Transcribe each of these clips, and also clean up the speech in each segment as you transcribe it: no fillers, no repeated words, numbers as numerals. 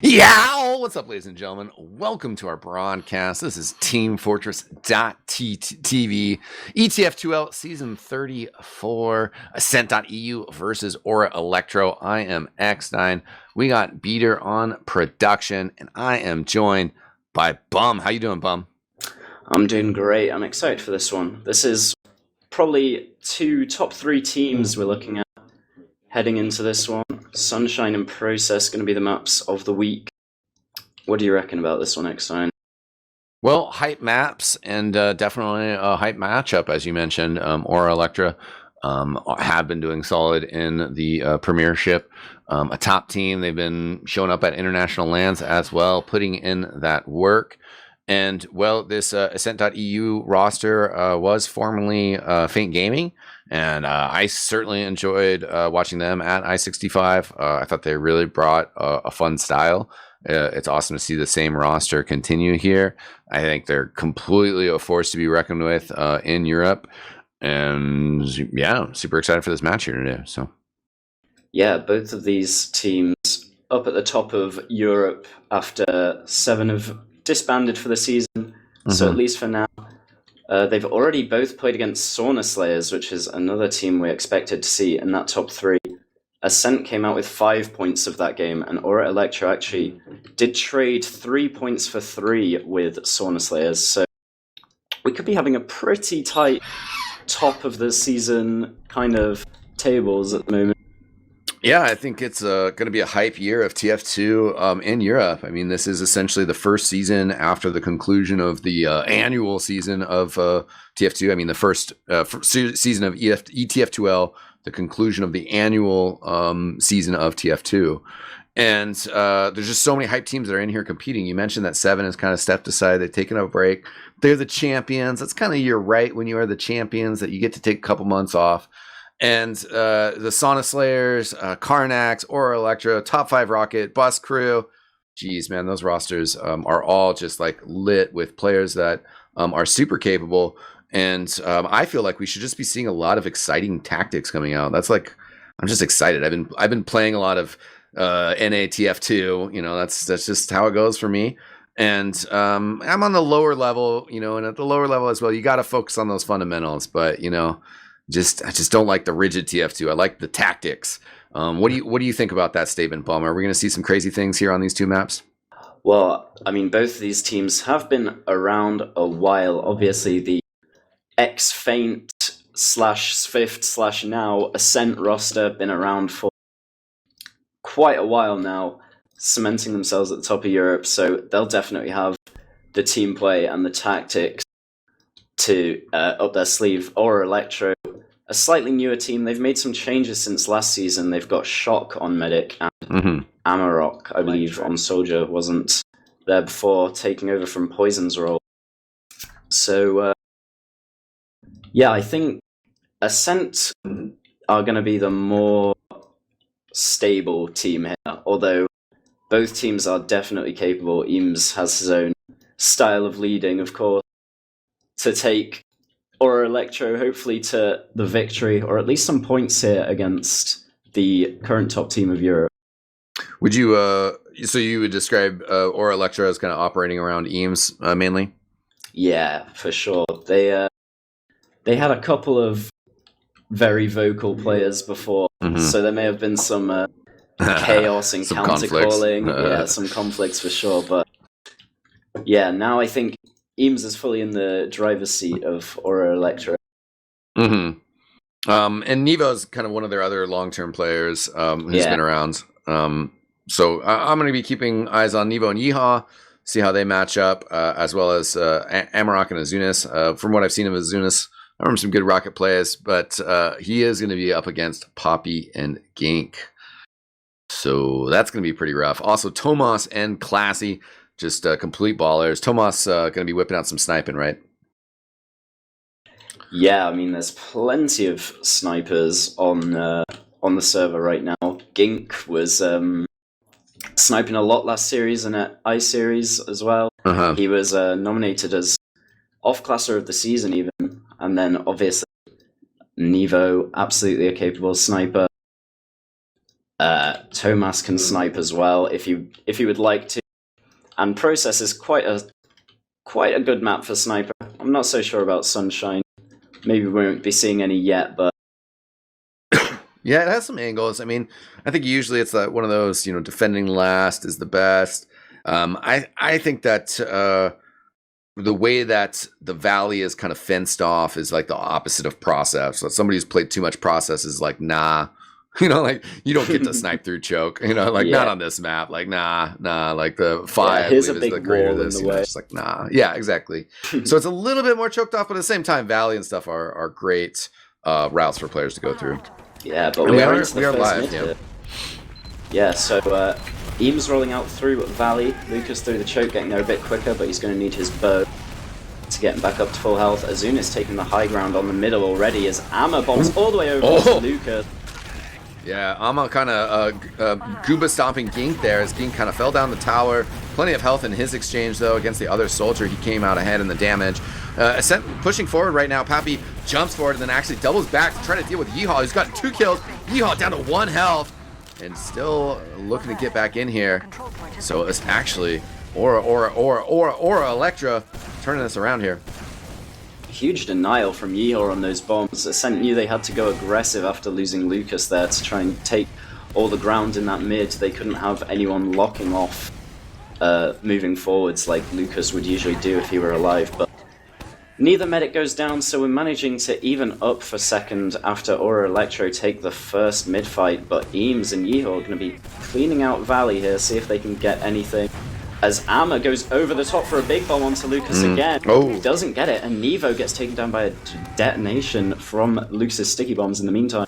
Yeah, what's up, ladies and gentlemen? Welcome to our broadcast. This is teamfortress.tv, ETF2L Season 34, Ascent.EU versus Aura Electro. I am eXtine. We got Beater on production, and I am joined by Bum. How you doing, Bum? I'm doing great. I'm excited for this one. This is probably two top three teams we're looking at heading into this one. Sunshine and Process going to be the maps of the week. What do you reckon about this one, eXtine? Well, hype maps and definitely a hype matchup, as you mentioned. Aura Electra have been doing solid in the Premiership. A top team. They've been showing up at international lands as well, putting in that work. And, well, this Ascent.EU roster was formerly Faint Gaming, and I certainly enjoyed watching them at I-65. I thought they really brought a fun style. It's awesome to see the same roster continue here. I think they're completely a force to be reckoned with in Europe. And, yeah, super excited for this match here today. So, yeah, both of these teams up at the top of Europe after 7 have disbanded for the season, so at least for now. They've already both played against Sauna Slayers, which is another team we expected to see in that top 3. Ascent came out with 5 points of that game, and Aura Electro actually did trade 3 points for 3 with Sauna Slayers, so we could be having a pretty tight top of the season kind of tables at the moment. Yeah, I think it's going to be a hype year of TF2 in Europe. I mean, this is essentially the first season after the conclusion of the annual season of TF2. I mean, the first season of ETF2L, the conclusion of the annual season of TF2. And there's just so many hype teams that are in here competing. You mentioned that 7 has kind of stepped aside. They've taken a break. They're the champions. That's kind of your right when you are the champions, that you get to take a couple months off. And the Sauna Slayers, Karnax, Aura Electro, Top 5 Rocket, Bus Crew. Geez, man, those rosters are all just like lit with players that are super capable. And I feel like we should just be seeing a lot of exciting tactics coming out. That's like, I'm just excited. I've been playing a lot of NATF2. You know, that's just how it goes for me. And I'm on the lower level, you know, and at the lower level as well, you got to focus on those fundamentals. But, you know, I just don't like the rigid TF2. I like the tactics. What do you think about that statement, Bum? Are we going to see some crazy things here on these two maps? Well, I mean, both of these teams have been around a while. Obviously, the ex-Faint / Swift / now Ascent roster been around for quite a while now, cementing themselves at the top of Europe. So they'll definitely have the team play and the tactics to up their sleeve. Aura Electro, a slightly newer team. They've made some changes since last season. They've got Shock on Medic and Amarok, I believe, on Soldier, wasn't there before, taking over from Poison's role. So, yeah, I think Ascent are going to be the more stable team here, although both teams are definitely capable. Eames has his own style of leading, of course, to take Aura Electro hopefully to the victory, or at least some points here against the current top team of Europe. Would you so you would describe Aura Electro as kind of operating around Eames mainly? Yeah, for sure. They had a couple of very vocal players before, so there may have been some chaos and counter calling. Yeah, some conflicts for sure. But yeah, now I think Eames is fully in the driver's seat of Aura Electro. And Nevo's kind of one of their other long-term players who's been around. So I'm going to be keeping eyes on Nevo and Yeehaw, see how they match up, as well as Amarok and Azunis. From what I've seen of Azunis, I remember some good Rocket plays, but he is going to be up against Poppy and Gink. So that's going to be pretty rough. Also, Tomas and Classy, just complete ballers. Tomas going to be whipping out some sniping, right? Yeah, I mean, there's plenty of snipers on the server right now. Gink was sniping a lot last series and at I-Series as well. He was nominated as off-classer of the season even. And then, obviously, Nevo, absolutely a capable sniper. Tomas can snipe as well if you would like to. And Process is quite a good map for sniper. I'm not so sure about Sunshine. Maybe we won't be seeing any yet, but yeah, it has some angles. I mean, I think usually it's one of those, defending last is the best. I think that the way that the Valley is kind of fenced off is like the opposite of Process. So somebody who's played too much Process is like, nah. Like you don't get to snipe through choke, not on this map. Like, nah, like the 5 I believe, is the greater this. It's like, nah. Yeah, exactly. So it's a little bit more choked off, but at the same time, Valley and stuff are great routes for players to go through. Yeah, but we are live. Yeah, so Eames rolling out through Valley. Lucas through the choke, getting there a bit quicker, but he's going to need his bow to get him back up to full health. Azuna's taking the high ground on the middle already as Amma bombs all the way over to Lucas. Yeah, Amma kind of Gooba stomping Gink there as Gink kind of fell down the tower. Plenty of health in his exchange, though, against the other soldier. He came out ahead in the damage. Ascent pushing forward right now. Pappy jumps forward and then actually doubles back to try to deal with Yeehaw. He's gotten 2 kills. Yeehaw down to 1 health and still looking to get back in here. So it's actually Aura, Electra turning this around here. Huge denial from Yeehaw on those bombs. Ascent knew they had to go aggressive after losing Lucas there to try and take all the ground in that mid. They couldn't have anyone locking off moving forwards like Lucas would usually do if he were alive. But neither medic goes down, so we're managing to even up for second after Aura Electro take the first mid fight. But Eames and Yeehaw are going to be cleaning out Valley here, see if they can get anything. As Amma goes over the top for a big bomb onto Lucas again. He doesn't get it, and Nevo gets taken down by a detonation from Lucas's sticky bombs in the meantime.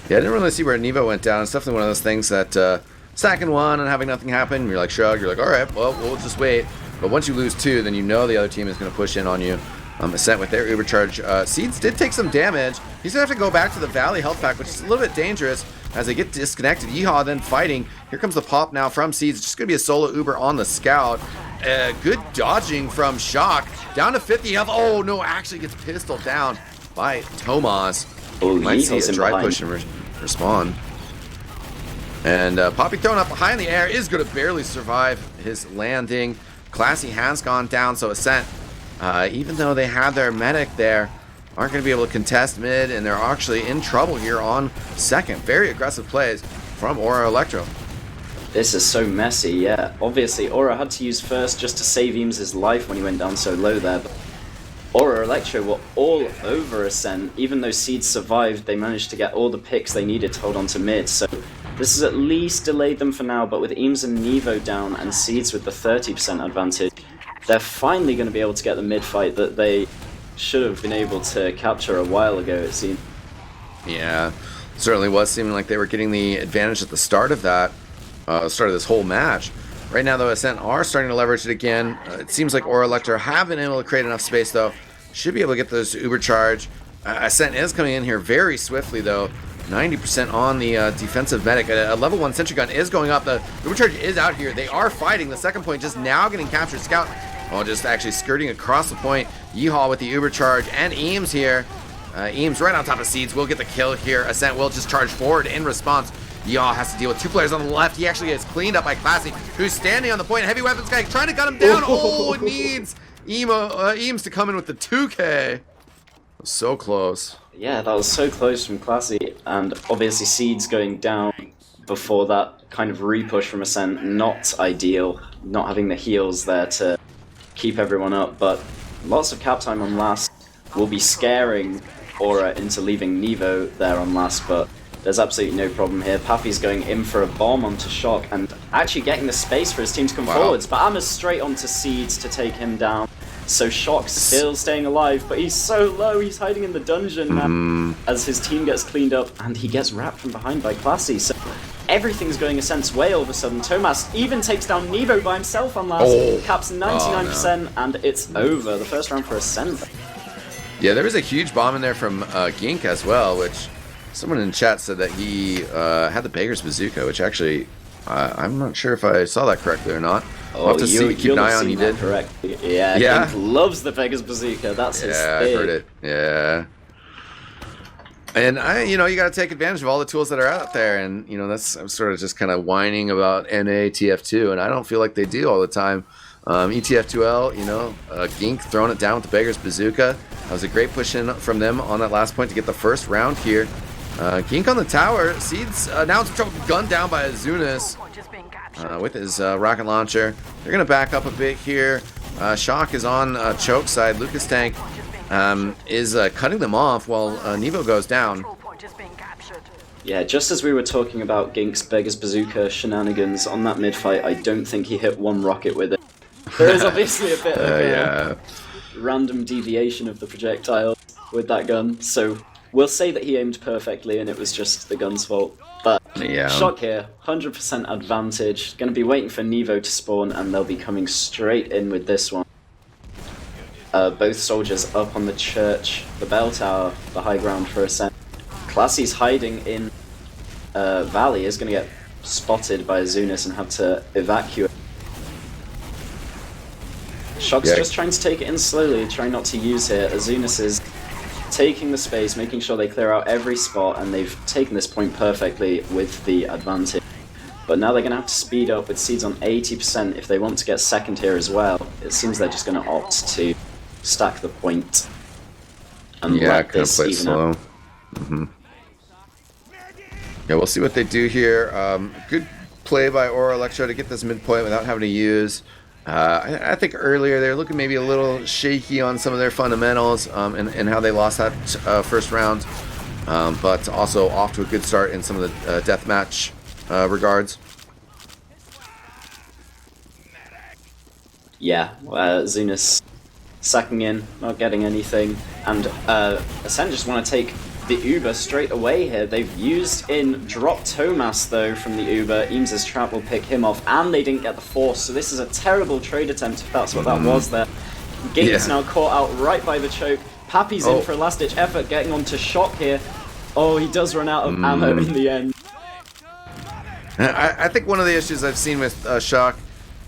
Yeah, I didn't really see where Nevo went down. It's definitely one of those things that stacking 1 and having nothing happen, you're like shrug, you're like, alright, well, we'll just wait. But once you lose 2, then you know the other team is going to push in on you. Ascent with their Ubercharge. Seeds did take some damage. He's going to have to go back to the Valley health pack, which is a little bit dangerous as they get disconnected. Yeehaw then fighting. Here comes the pop now from Seeds. It's just going to be a solo Uber on the scout. Good dodging from Shock. Down to 50 health. Oh, no, actually gets pistoled down by Tomas. Might see a dry push and respawn. And Poppy thrown up high in the air is going to barely survive his landing. Classy has gone down, so Ascent, even though they had their medic there, aren't going to be able to contest mid, and they're actually in trouble here on second. Very aggressive plays from Aura Electro. This is so messy, yeah. Obviously, Aura had to use first just to save Eames' life when he went down so low there. But Aura Electro were all over Ascent. Even though Seeds survived, they managed to get all the picks they needed to hold on to mid. So this has at least delayed them for now, but with Eames and Nevo down and Seeds with the 30% advantage, they're finally going to be able to get the mid fight that they should have been able to capture a while ago, it seemed. Yeah, certainly was seeming like they were getting the advantage at the start of that, start of this whole match. Right now, though, Ascent are starting to leverage it again. It seems like Aura Electro have been able to create enough space, though. Should be able to get those Uber charge. Ascent is coming in here very swiftly, though. 90% on the defensive medic. A level 1 sentry gun is going up. The Uber charge is out here. They are fighting. The second point just now getting captured. Scout, just actually skirting across the point. Yeehaw with the Uber charge and Eames here. Eames right on top of Seeds will get the kill here. Ascent will just charge forward in response. Yeehaw has to deal with 2 players on the left. He actually gets cleaned up by Classy, who's standing on the point. Heavy weapons guy trying to gun him down. Oh, it needs Eames to come in with the 2K. So close. Yeah, that was so close from Classy, and obviously Seeds going down before that kind of repush from Ascent. Not ideal, not having the heals there to keep everyone up, but lots of cap time on last will be scaring Aura into leaving Nevo there on last, but there's absolutely no problem here. Pappy's going in for a bomb onto Shock and actually getting the space for his team to come forwards, but Amma's straight onto Seeds to take him down. So Shock's still staying alive, but he's so low, he's hiding in the dungeon now as his team gets cleaned up, and he gets wrapped from behind by Classy. So everything's going Ascent's way all of a sudden. Tomas even takes down Nevo by himself on last, caps 99%, and it's over. The first round for Ascent. Yeah, there was a huge bomb in there from Gink as well, which someone in chat said that he had the Beggar's Bazooka, which actually, I'm not sure if I saw that correctly or not. I'll have to see, keep an eye on. He did. Correctly. Yeah. Gink loves the Beggar's Bazooka. That's his thing. Yeah, I've heard it. Yeah. And you know, you got to take advantage of all the tools that are out there. And you know, I'm sort of just kind of whining about NA TF2, and I don't feel like they do all the time. ETF2L, you know, Gink throwing it down with the Beggar's Bazooka. That was a great push in from them on that last point to get the first round here. Gink on the tower. Seeds now it's gunned down by Azunas with his rocket launcher. They're going to back up a bit here. Shock is on choke side. Lucas Tank is cutting them off while Nevo goes down. Yeah, just as we were talking about Gink's Beggar's Bazooka shenanigans on that mid-fight, I don't think he hit one rocket with it. There is obviously a bit of random deviation of the projectile with that gun, so we'll say that he aimed perfectly and it was just the gun's fault. But Shock here, 100% advantage. Going to be waiting for Nevo to spawn, and they'll be coming straight in with this one. Both soldiers up on the church, the bell tower, the high ground for Ascent. Classy's hiding in Valley, is going to get spotted by Azunas and have to evacuate. Shock's just trying to take it in slowly, trying not to use here. Azunas is taking the space, making sure they clear out every spot, and they've taken this point perfectly with the advantage. But now they're going to have to speed up with Seeds on 80% if they want to get second here as well. It seems they're just going to opt to stack the point and let this even out. Yeah, we'll see what they do here. Good play by Aura Electro to get this midpoint without having to use. I think earlier they were looking maybe a little shaky on some of their fundamentals and how they lost that first round, but also off to a good start in some of the deathmatch regards. Yeah, Zunas sacking in, not getting anything, and Ascent just want to take the Uber straight away here. They've used in drop Tomas though from the Uber. Eames' trap will pick him off, and they didn't get the force, so this is a terrible trade attempt if that's what that was there. Gates now caught out right by the choke. Pappy's in for a last ditch effort, getting onto Shock here. Oh, he does run out of ammo in the end. I think one of the issues I've seen with Shock,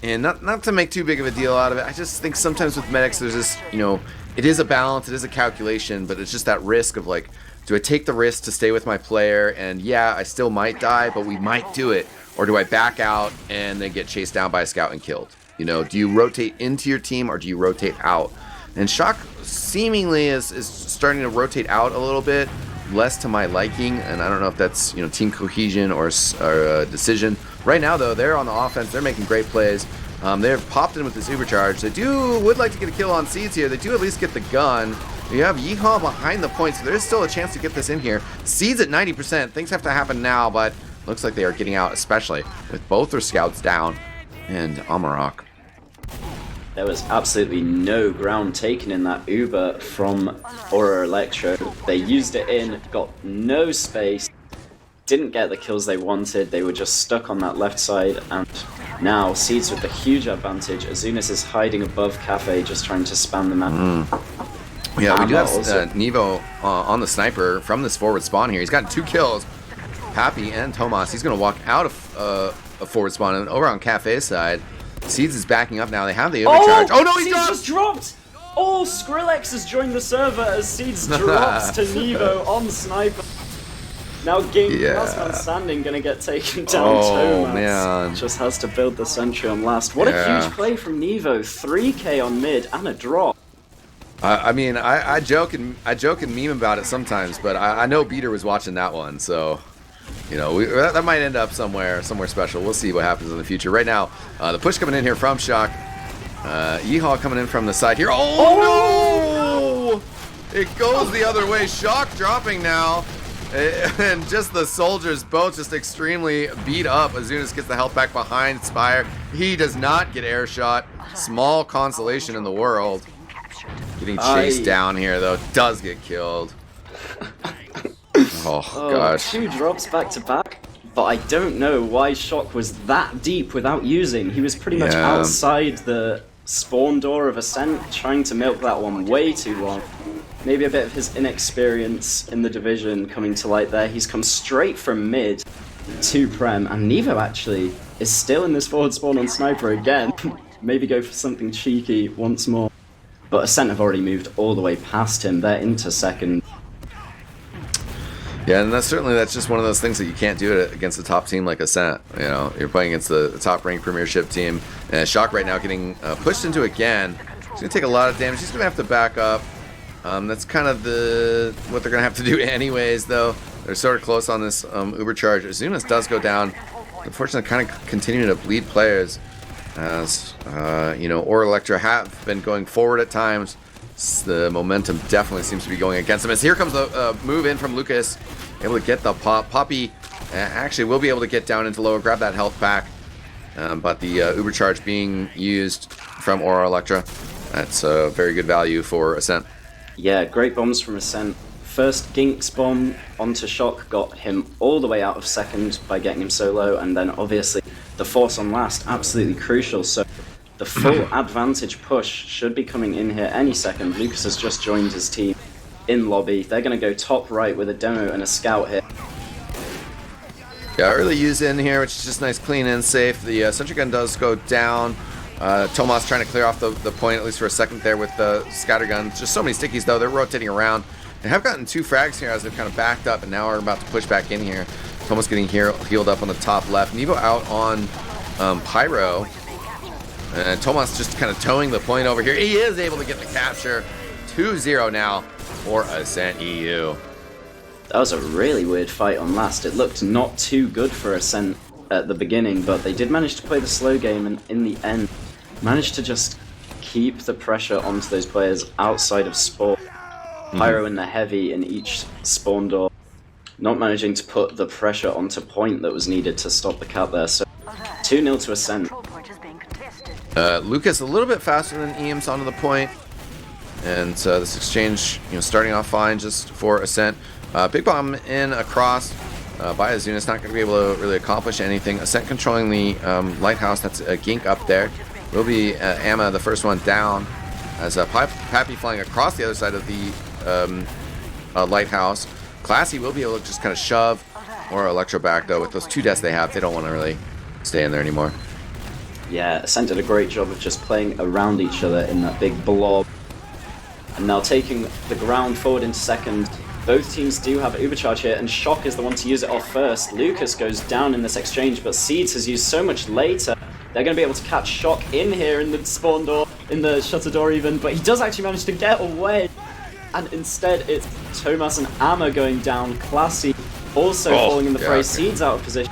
and not to make too big of a deal out of it, I just think sometimes with medics there's this, you know, it is a balance, it is a calculation, but it's just that risk of like, do I take the risk to stay with my player and yeah, I still might die, but we might do it, or do I back out and then get chased down by a scout and killed? You know, do you rotate into your team or do you rotate out? And Shock seemingly is starting to rotate out a little bit, less to my liking, and I don't know if that's, you know, team cohesion or a decision. Right now though, they're on the offense, they're making great plays. They've popped in with this Ubercharge. They would like to get a kill on Seeds here. They do at least get the gun. You have Yeehaw behind the point, so there is still a chance to get this in here. Seeds at 90%. Things have to happen now, but looks like they are getting out, especially with both their scouts down and Amarok. There was absolutely no ground taken in that Uber from Aura Electro. They used it in, got no space, didn't get the kills they wanted. They were just stuck on that left side, and now Seeds with the huge advantage. Azunas is hiding above Cafe, just trying to spam the map. Yeah, we do have Nevo on the sniper from this forward spawn here. He's gotten 2 kills. Pappy and Tomas. He's going to walk out of a forward spawn and over on Cafe's side. Seeds is backing up now. They have the overcharge. Oh no, he just dropped! Oh, Skrillex has joined the server as Seeds drops to Nevo on sniper. Now Gink, last man standing, going to get taken down. Tomas man. Just has to build the sentry on last. What a huge play from Nevo. 3k on mid and a drop. I mean, I joke and meme about it sometimes, but I know Beater was watching that one, so you know that might end up somewhere special. We'll see what happens in the future. Right now, the push coming in here from Shock. Yeehaw coming in from the side here. Oh no! It goes the other way. Shock dropping now, and just the soldiers both just extremely beat up. Azunas gets the health back behind Spire. He does not get air shot. Small consolation in the world. Getting chased down here though, does get killed. Oh gosh. 2 drops back to back, but I don't know why Shock was that deep without using. He was pretty much outside the spawn door of Ascent, trying to milk that one way too long. Maybe a bit of his inexperience in the division coming to light there. He's come straight from mid to Prem, and Nevo actually is still in this forward spawn on sniper again. Maybe go for something cheeky once more. But Ascent have already moved all the way past him. They're into second. Yeah, and that's just one of those things that you can't do it against a top team like Ascent. You know, you're playing against the top ranked Premiership team, and Shock right now getting pushed into again. He's gonna take a lot of damage. He's gonna have to back up. That's kind of what they're gonna have to do anyways, though. They're sort of close on this Uber charge. Azunas does go down. Unfortunately, kind of continue to bleed players, as you know, or Electra have been going forward at times. The momentum definitely seems to be going against him. As here comes a move in from Lucas, able to get the pop. Poppy actually will be able to get down into lower, grab that health back, but the Uber charge being used from Aura Electra. That's a very good value for Ascent. Yeah, great bombs from Ascent. First Gink's bomb onto Shock got him all the way out of second by getting him solo, and then obviously the force on last, absolutely crucial. So the full advantage push should be coming in here any second. Lucas has just joined his team in lobby. They're going to go top right with a demo and a scout here. Yeah, early use in here, which is just nice, clean, and safe. The sentry gun does go down. Tomas trying to clear off the point, at least for a second there with the scatter gun. Just so many stickies, though. They're rotating around. They have gotten 2 frags here as they've kind of backed up, and now are about to push back in here. Tomas getting healed up on the top left. Nevo out on Pyro. And Tomas just kind of towing the point over here. He is able to get the capture. 2-0 now for Ascent.EU. That was a really weird fight on last. It looked not too good for Ascent at the beginning, but they did manage to play the slow game, and in the end managed to just keep the pressure onto those players outside of spawn. Pyro and the heavy in each spawn door, not managing to put the pressure onto point that was needed to stop the cat there. So 2-0 to Ascent. Lucas a little bit faster than Eames onto the point, and this exchange, you know, starting off fine just for Ascent. Big bomb in across by Azunas, not going to be able to really accomplish anything. Ascent controlling the lighthouse. That's a Gink up there. Will be Amma, the first one down, as Pappy flying across the other side of the lighthouse. Classy will be able to just kind of shove or Electro back, though. With those 2 deaths they have, they don't want to really stay in there anymore. Yeah, Ascent did a great job of just playing around each other in that big blob. And now taking the ground forward into second. Both teams do have Ubercharge here, and Shock is the one to use it off first. Lucas goes down in this exchange, but Seeds has used so much later. They're going to be able to catch Shock in here in the spawn door, in the shutter door even, but he does actually manage to get away. And instead it's Tomas and Amma going down. Classy also falling in the fray. Seeds out of position.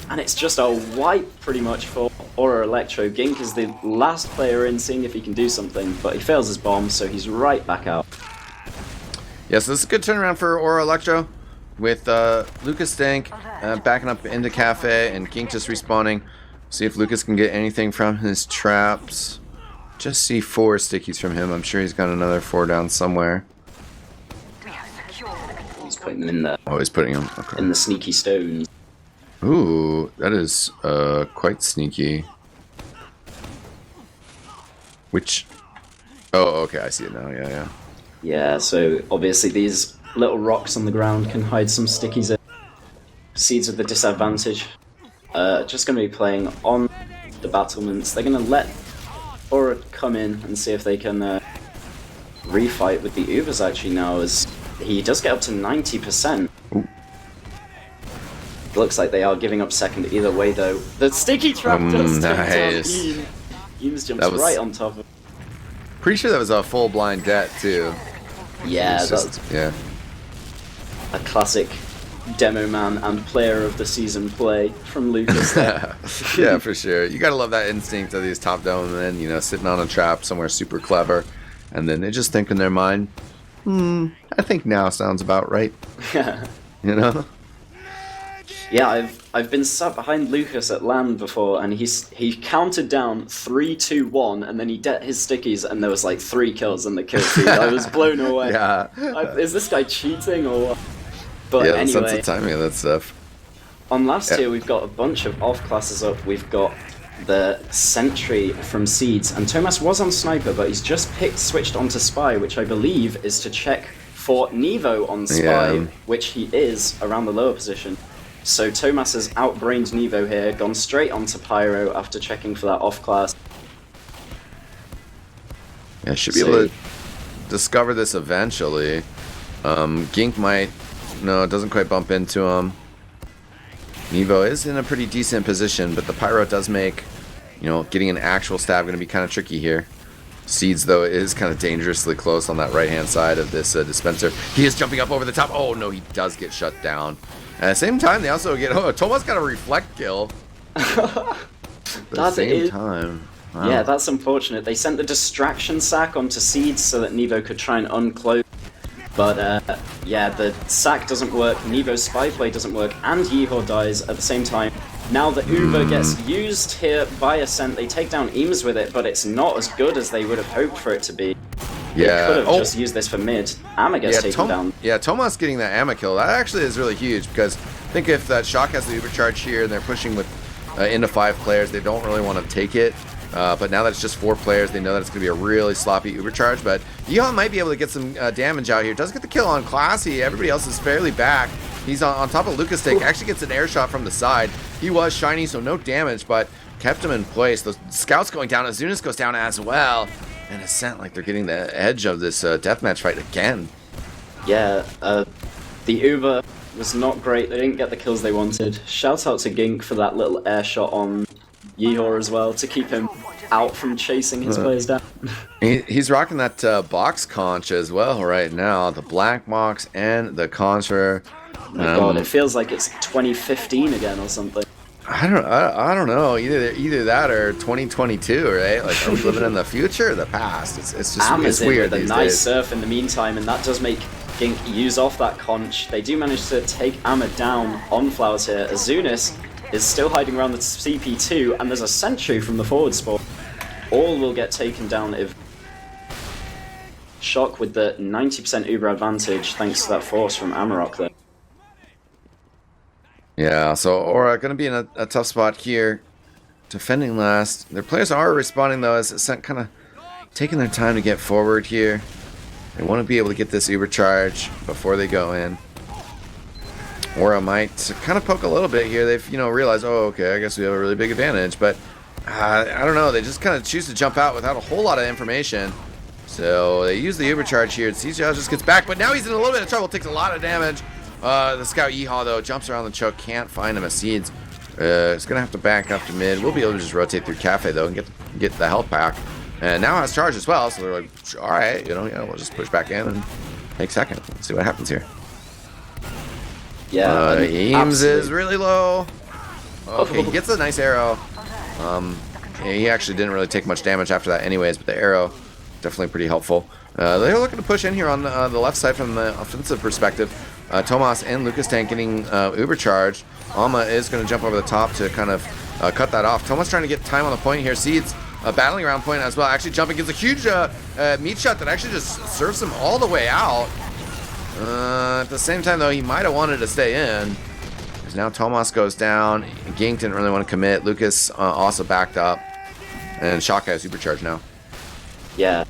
And it's just a wipe pretty much for Aura Electro. Gink is the last player in, seeing if he can do something, but he fails his bomb, so he's right back out. Yeah, so this is a good turnaround for Aura Electro, with Lucas Stank backing up into Cafe and Gink just respawning. See if Lucas can get anything from his traps. Just see 4 stickies from him. I'm sure he's got another 4 down somewhere. He's putting them in there. Oh, he's putting them in the sneaky stones. Ooh, that is quite sneaky. Which... Oh, okay, I see it now. Yeah. Yeah, so obviously these little rocks on the ground can hide some stickies in. Seeds with the disadvantage. Just going to be playing on the battlements. They're going to let Aura come in and see if they can refight with the Ubers actually now, as he does get up to 90%. Ooh. Looks like they are giving up second either way, though. The sticky trap does nice. Eames jumps right on top of it. Pretty sure that was a full blind debt, too. Yeah, that's a classic demo man and player of the season play from Lucas there. Yeah, for sure. You gotta love that instinct of these top dome men, you know, sitting on a trap somewhere super clever, and then they just think in their mind, I think now sounds about right. You know? Yeah, I've been sat behind Lucas at land before, and he counted down 3, 2, 1, and then he det his stickies, and there was like 3 kills in the kill feed. I was blown away. Yeah. Is this guy cheating or what? But yeah, anyway, sense of timing of that stuff. On last tier, we've got a bunch of off classes up. We've got the Sentry from Seeds, and Tomas was on Sniper, but he's just switched onto Spy, which I believe is to check for Nevo on Spy, which he is around the lower position. So Tomas has outbrained Nevo here, gone straight onto Pyro after checking for that off class. Yeah, should be able to discover this eventually. Gink might no, it doesn't quite bump into him. Nevo is in a pretty decent position, but the Pyro does make, you know, getting an actual stab going to be kind of tricky here. Seeds, though, is kind of dangerously close on that right-hand side of this dispenser. He is jumping up over the top. Oh, no, he does get shut down. At the same time, they also get... Oh, Tomas got a reflect kill. At the same time. Wow. Yeah, that's unfortunate. They sent the distraction sack onto Seeds so that Nevo could try and unclose. But, yeah, the sack doesn't work, Nevo's spy play doesn't work, and Yeehor dies at the same time. Now the Uber gets used here by Ascent. They take down Eames with it, but it's not as good as they would have hoped for it to be. Yeah. They could have just used this for mid. Amma gets taken down. Yeah, Tomas getting that Amma kill, that actually is really huge, because I think if that Shock has the Uber charge here and they're pushing with into 5 players, they don't really want to take it. But now that it's just 4 players, they know that it's going to be a really sloppy Uber charge. But Yeehaw might be able to get some damage out here. Does get the kill on Classy. Everybody else is fairly back. He's on top of Lucas Tank. Actually gets an air shot from the side. He was shiny, so no damage, but kept him in place. Those scouts going down. Azunis goes down as well. And Ascent, like they're getting the edge of this deathmatch fight again. Yeah, the Uber was not great. They didn't get the kills they wanted. Shout out to Gink for that little air shot on Yeehor as well to keep him out from chasing his players down. He's rocking that box conch as well right now. The black box and the concher. Oh my god, it feels like it's 2015 again or something. I don't know. Either that or 2022, right? Like, are we living in the future or the past? It's just it's weird. With a nice surf in the meantime, and that does make Gink use off that conch. They do manage to take Amma down on Flowers here. Azunis is still hiding around the CP2, and there's a sentry from the forward spot. All will get taken down if Shock with the 90% Uber advantage thanks to that force from Amarok there. Yeah, so Aura going to be in a tough spot here. Defending last. Their players are responding, though, as Ascent kind of taking their time to get forward here. They want to be able to get this Uber charge before they go in. Aura might kind of poke a little bit here. They've, realized, oh, okay, I guess we have a really big advantage. But I don't know. They just kind of choose to jump out without a whole lot of information. So they use the Uber charge here. CJ just gets back, but now he's in a little bit of trouble. Takes a lot of damage. The scout Yeehaw, though, jumps around the choke. Can't find him as Seeds. It's going to have to back up to mid. We'll be able to just rotate through Cafe, though, and get the health back. And now has charge as well. So they're like, all right, we'll just push back in and take second. Let's see what happens here. Yeah, Eames is really low. Okay, he gets a nice arrow. He actually didn't really take much damage after that anyways, but the arrow, definitely pretty helpful. They're looking to push in here on the left side from the offensive perspective. Tomas and Lucas Tank getting Uber charged. Alma is going to jump over the top to kind of cut that off. Tomas trying to get time on the point here. Seeds battling around point as well. Actually jumping, gives a huge meat shot that actually just serves him all the way out. At the same time, though, he might have wanted to stay in. Because now Tomas goes down. Gink didn't really want to commit. Lucas also backed up. And Shock has supercharge now. Yeah.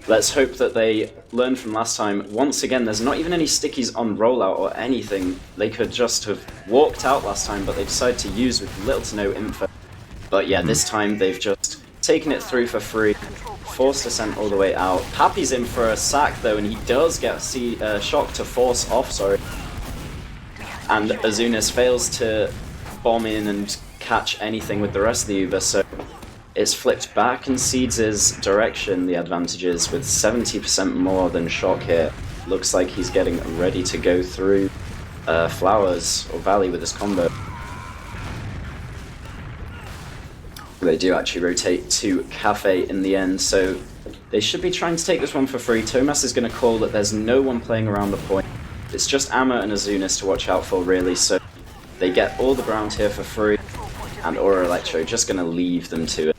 Let's hope that they learned from last time. Once again, there's not even any stickies on rollout or anything. They could just have walked out last time, but they decided to use with little to no info. But yeah, this time they've just taken it through for free. Forced Ascent all the way out. Pappy's in for a sack though, and he does get Shock to force off, sorry. And Azunis fails to bomb in and catch anything with the rest of the Uber, so it's flipped back in Seeds' direction, the advantages, with 70% more than Shock here. Looks like he's getting ready to go through Flowers or Valley with his combo. They do actually rotate to Cafe in the end, so they should be trying to take this one for free. Tomas is going to call that there's no one playing around the point. It's just Amma and Azunis to watch out for, really, so they get all the ground here for free, and Aura Electro just going to leave them to it.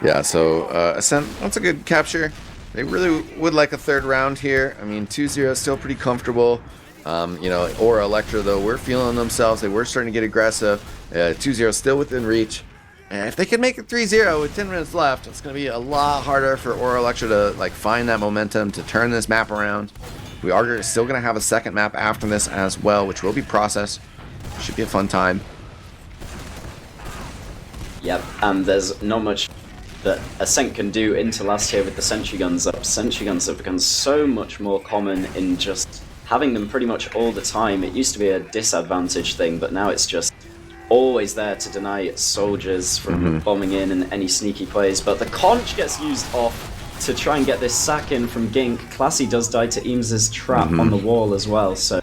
Yeah, so Ascent, that's a good capture. They really would like a third round here. I mean, 2-0 is still pretty comfortable. Aura Electra, though, were feeling themselves. They were starting to get aggressive. 2-0 still within reach. And if they can make it 3-0 with 10 minutes left, it's going to be a lot harder for Aura Electra to find that momentum to turn this map around. We are still going to have a second map after this as well, which will be processed. Should be a fun time. Yep, and there's not much that Ascent can do into last tier with the sentry guns up. Sentry guns have become so much more common in just having them pretty much all the time. It used to be a disadvantage thing, but now it's just always there to deny soldiers from bombing in and any sneaky plays. But the conch gets used off to try and get this sack in from Gink. Classy does die to Eames' trap on the wall as well, so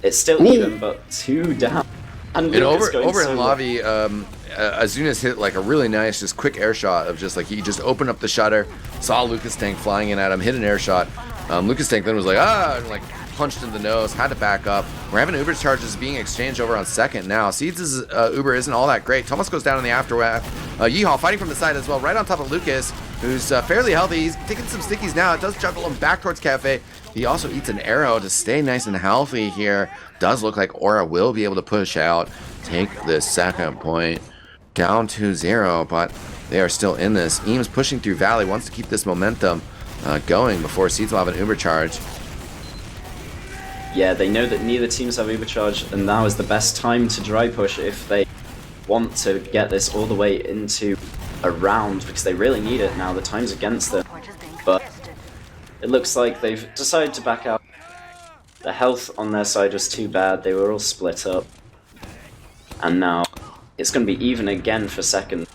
it's still even, but 2 down. And over so in lobby, Azunis hit like a really nice, just quick air shot of just like he just opened up the shutter, saw Lucas Tank flying in at him, hit an air shot. Lucas Tank then was like, and like punched in the nose, had to back up. We're having Uber charges being exchanged over on second now. Seeds' Uber isn't all that great. Thomas goes down in the aftermath. Yeehaw fighting from the side as well, right on top of Lucas, who's fairly healthy. He's taking some stickies now. It does juggle him back towards Cafe. He also eats an arrow to stay nice and healthy here. Does look like Aura will be able to push out, take the second point, down 2-0, but they are still in this. Eames pushing through Valley, wants to keep this momentum going before Seeds will have an Uber charge. Yeah, they know that neither teams have Uber charge, and now is the best time to dry push if they want to get this all the way into a round, because they really need it now. The time's against them, but it looks like they've decided to back out. The health on their side was too bad. They were all split up, and now it's going to be even again for second.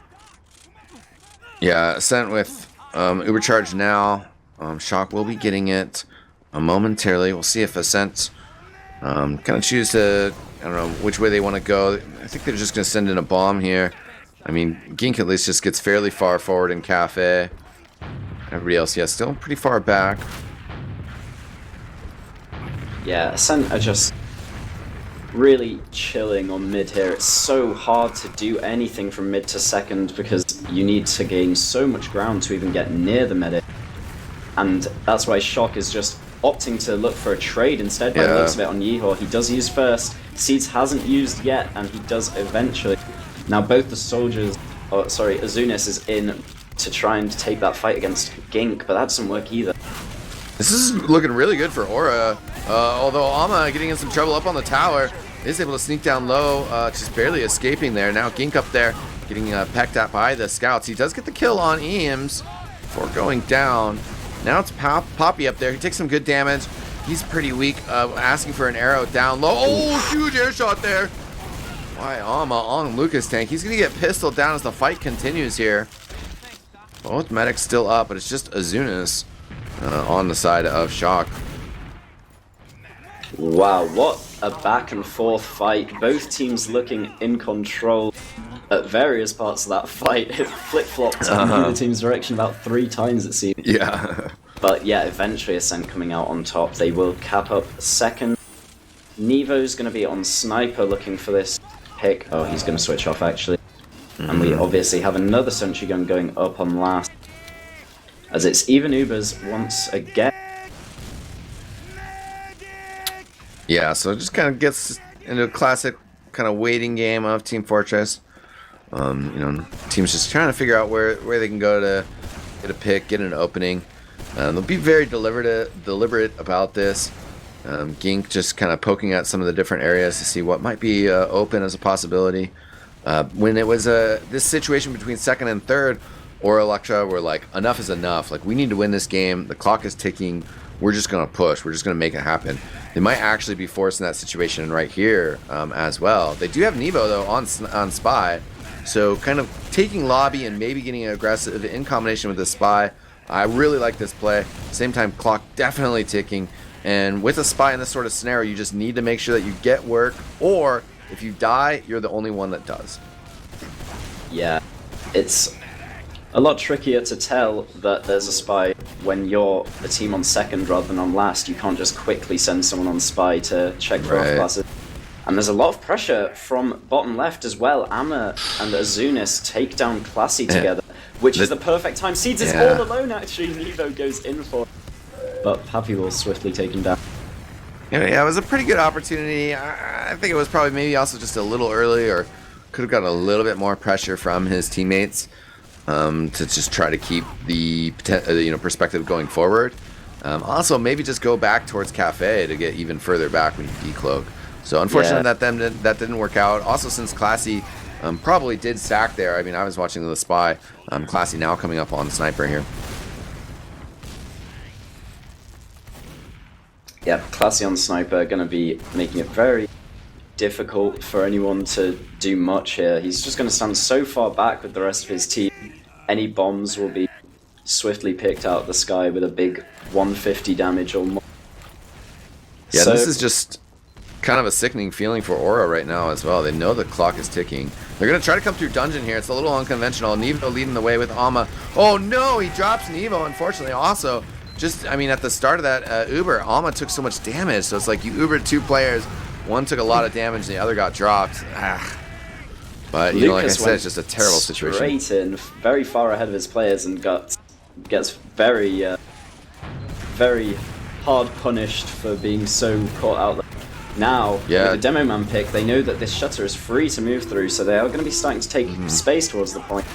Yeah, Ascent with Uber charge now. Shock will be getting it momentarily. We'll see if Ascent kind of choose to, I don't know which way they want to go. I think they're just going to send in a bomb here. I mean, Gink at least just gets fairly far forward in Cafe. Everybody else, yeah, still pretty far back. Yeah, Ascent are just really chilling on mid here. It's so hard to do anything from mid to second because you need to gain so much ground to even get near the medic. And that's why Shock is just opting to look for a trade instead by the looks of it on Yeehaw. He does use first, Seeds hasn't used yet, and he does eventually. Now both the soldiers, Azunis is in to try and take that fight against Gink, but that doesn't work either. This is looking really good for Aura, although Alma getting in some trouble up on the tower, is able to sneak down low, just barely escaping there. Now Gink up there getting pecked at by the scouts. He does get the kill on Eames before going down. Now it's Poppy up there. He takes some good damage. He's pretty weak, asking for an arrow down low. Oh, huge air shot there. Why Alma on Lucas Tank. He's going to get pistoled down as the fight continues here. Both medics still up, but it's just Azunis on the side of Shock. Wow, what a back and forth fight. Both teams looking in control at various parts of that fight. It flip-flopped in the team's direction about 3 times it seemed. Yeah. But yeah, eventually Ascent coming out on top. They will cap up second. Nevo's going to be on Sniper looking for this pick. Oh, he's going to switch off actually. And we obviously have another sentry gun going up on last. As it's even Ubers once again. Yeah, so it just kind of gets into a classic kind of waiting game of Team Fortress. You know, teams just trying to figure out where they can go to get a pick, get an opening. They'll be very deliberate about this. Gink just kind of poking at some of the different areas to see what might be open as a possibility. When it was this situation between second and third, or Electra were like, enough is enough. Like, we need to win this game. The clock is ticking. We're just going to push. We're just going to make it happen. They might actually be forced in that situation right here as well. They do have Nevo, though, on Spy. So kind of taking lobby and maybe getting aggressive in combination with the Spy. I really like this play. Same time, clock definitely ticking. And with a Spy in this sort of scenario, you just need to make sure that you get work. Or if you die, you're the only one that does. Yeah, it's a lot trickier to tell that there's a Spy when you're the team on second rather than on last. You can't just quickly send someone on Spy to check for off classes. And there's a lot of pressure from bottom left as well. Amma and Azunis take down Classy together, which is the perfect time. Seeds is all alone actually. Nevo goes in for it, but Pappy will swiftly take him down. Yeah, it was a pretty good opportunity. I think it was probably maybe also just a little early, or could have got a little bit more pressure from his teammates to just try to keep the perspective going forward. Also, maybe just go back towards Cafe to get even further back when you decloak. So unfortunately that didn't work out. Also, since Classy probably did sack there. I mean, I was watching the Spy. Classy now coming up on Sniper here. Yeah, Classy on Sniper going to be making it very difficult for anyone to do much here. He's just going to stand so far back with the rest of his team. Any bombs will be swiftly picked out of the sky with a big 150 damage or more. Yeah, so, this is just kind of a sickening feeling for Aura right now as well. They know the clock is ticking. They're going to try to come through dungeon here. It's a little unconventional. Nevo leading the way with Alma. Oh no, he drops Nevo, unfortunately. Also, just, I mean, at the start of that Uber, Alma took so much damage. So it's like you Ubered 2 players. One took a lot of damage, and the other got dropped. But, you know, like I said, it's just a terrible situation. Straight in, very far ahead of his players, and gets very, very hard punished for being so caught out there. Now, with the Demo Man pick, they know that this shutter is free to move through, so they are going to be starting to take space towards the point,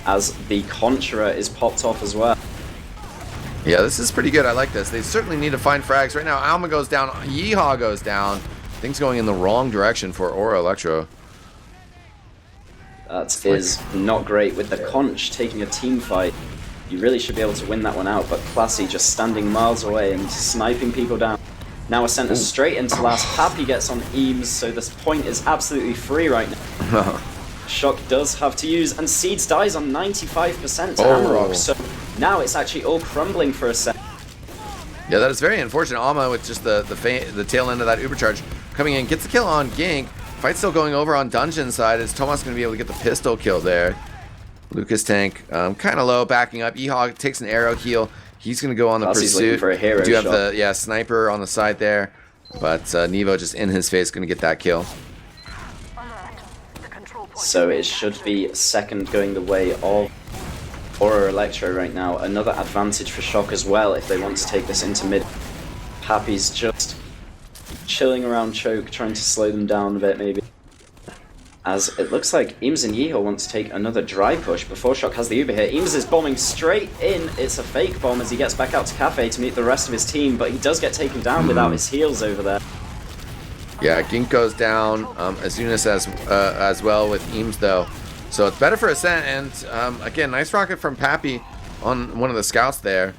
as the Conjurer is popped off as well. Yeah, this is pretty good. I like this. They certainly need to find frags. Right now, Alma goes down, Yeehaw goes down. Things going in the wrong direction for Aura Electro. That is not great. With the Conch taking a team fight, you really should be able to win that one out, but Classy just standing miles away and sniping people down. Now Ascent is straight into last. Pappy gets on Eames, so this point is absolutely free right now. Shock does have to use, and Seeds dies on 95% to Amarok, so now it's actually all crumbling for Ascent. Yeah, that is very unfortunate. Alma with just the tail end of that Uber charge coming in, gets the kill on Gink. Fight still going over on Dungeon side. Is Tomas going to be able to get the pistol kill there? Lucas Tank kind of low, backing up. Ehog takes an arrow heal. He's going to go on the pursuit. For a hero we do have the Sniper on the side there, but Nevo just in his face going to get that kill. So it should be second going the way of Aura Electro right now. Another advantage for Shock as well if they want to take this into mid. Pappy's just chilling around Choke, trying to slow them down a bit maybe. As it looks like Eames and Yeehaw want to take another dry push before Shock has the Uber here. Eames is bombing straight in. It's a fake bomb as he gets back out to Cafe to meet the rest of his team, but he does get taken down without his heals over there. Yeah, Gink goes down. Azunis as well with Eames though. So it's better for Ascent, and again, nice rocket from Pappy on one of the scouts there.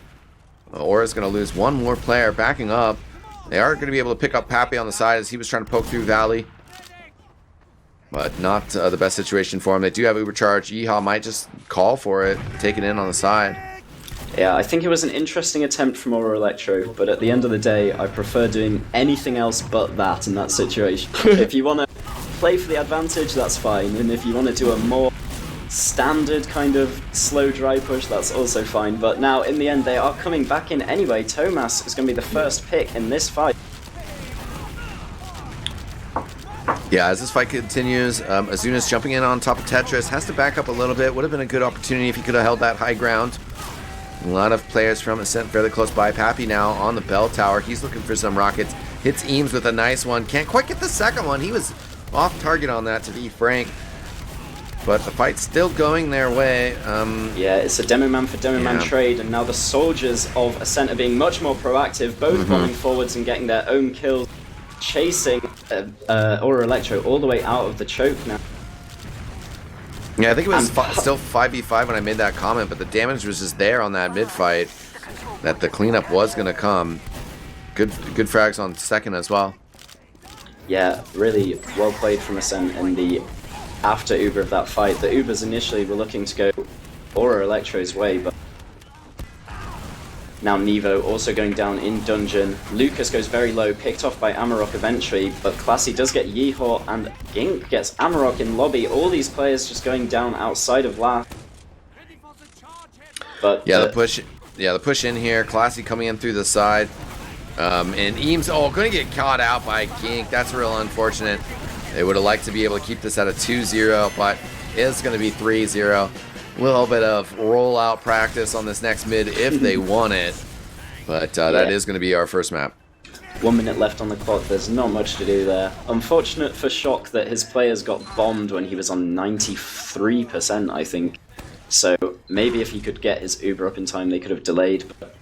Aura's going to lose one more player backing up. They are going to be able to pick up Pappy on the side as he was trying to poke through Valley. But not the best situation for him. They do have Uber Charge. Yeehaw might just call for it, take it in on the side. Yeah, I think it was an interesting attempt from Aura Electro, but at the end of the day, I prefer doing anything else but that in that situation. If you want to play for the advantage, that's fine, and if you want to do a more standard kind of slow dry push, that's also fine. But now, in the end, they are coming back in anyway. Tomas is going to be the first pick in this fight. Yeah, as this fight continues, Azunis jumping in on top of Tetris, has to back up a little bit. Would have been a good opportunity if he could have held that high ground. A lot of players from Ascent fairly close by. Pappy now on the bell tower. He's looking for some rockets. Hits Eames with a nice one. Can't quite get the second one. He was off target on that, to be frank. But the fight's still going their way. Yeah, it's a Demo Man for Demo Man trade, and now the soldiers of Ascent are being much more proactive, both bombing forwards and getting their own kills, chasing Aura Electro all the way out of the choke now. Yeah, I think it was still 5v5 when I made that comment, but the damage was just there on that mid-fight, that the cleanup was going to come. Good frags on second as well. Yeah, really well played from Ascent in the after Uber of that fight. The Ubers initially were looking to go Aura Electro's way, but now Nevo also going down in dungeon. Lucas goes very low, picked off by Amarok eventually, but Classy does get Yeehaw, and Gink gets Amarok in lobby. All these players just going down outside of last. But yeah, the push in here. Classy coming in through the side, and Eames going to get caught out by Gink. That's real unfortunate. They would have liked to be able to keep this at a 2-0, but it's going to be 3-0. A little bit of rollout practice on this next mid if they want it. But that is going to be our first map. 1 minute left on the clock. There's not much to do there. Unfortunate for Shock that his players got bombed when he was on 93%, I think. So maybe if he could get his Uber up in time, they could have delayed. But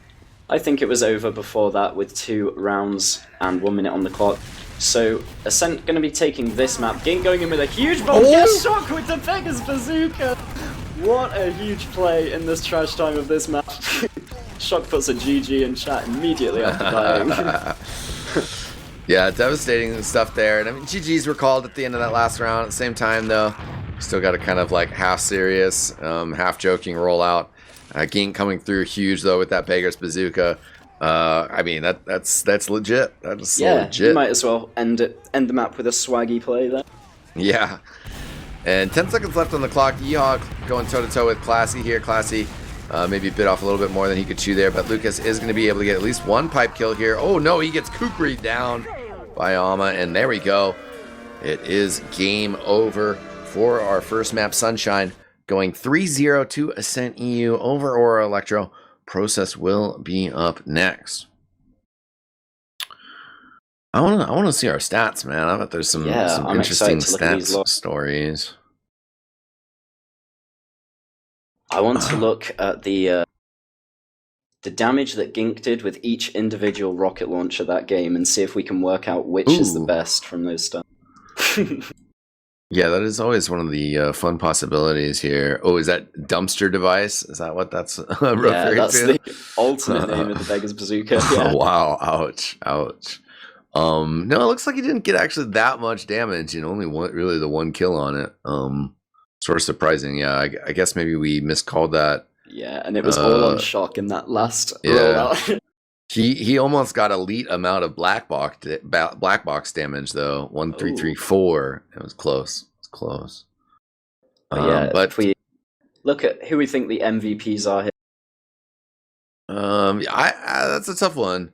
I think it was over before that with 2 rounds and 1 minute on the clock. So, Ascent going to be taking this map. Gink going in with a huge bomb. Oh! Gets Shock with the Vegas Bazooka. What a huge play in this trash time of this map. Shock puts a GG in chat immediately after dying. Yeah, devastating stuff there. And I mean, GGs were called at the end of that last round. At the same time, though, still got a kind of like half serious, half joking rollout. Gink coming through huge though with that Vegas Bazooka. I mean, that's legit. That's legit. You might as well end the map with a swaggy play there. Yeah. And 10 seconds left on the clock. Yeehawk going toe-to-toe with Classy here. Classy maybe bit off a little bit more than he could chew there, but Lucas is going to be able to get at least one pipe kill here. Oh, no, he gets Kukri down by Alma, and there we go. It is game over for our first map, Sunshine, going 3-0 to Ascent.EU over Aura Electro. Process will be up next. I want to see our stats, man. I bet there's some interesting stats stories. I want to look at the damage that Gink did with each individual rocket launcher that game and see if we can work out which is the best from those stats. Yeah, that is always one of the fun possibilities here. Oh, is that dumpster device? Is that what that's referring to? Yeah, that's the alternate name of the Vegas Bazooka. Yeah. Wow, ouch. No, it looks like he didn't get actually that much damage and only really the one kill on it. Sort of surprising. Yeah, I guess maybe we miscalled that. Yeah, and it was all on Shock in that last rollout. He almost got elite amount of black box damage though. 1334. It was close. But if we look at who we think the MVPs are here. That's a tough one.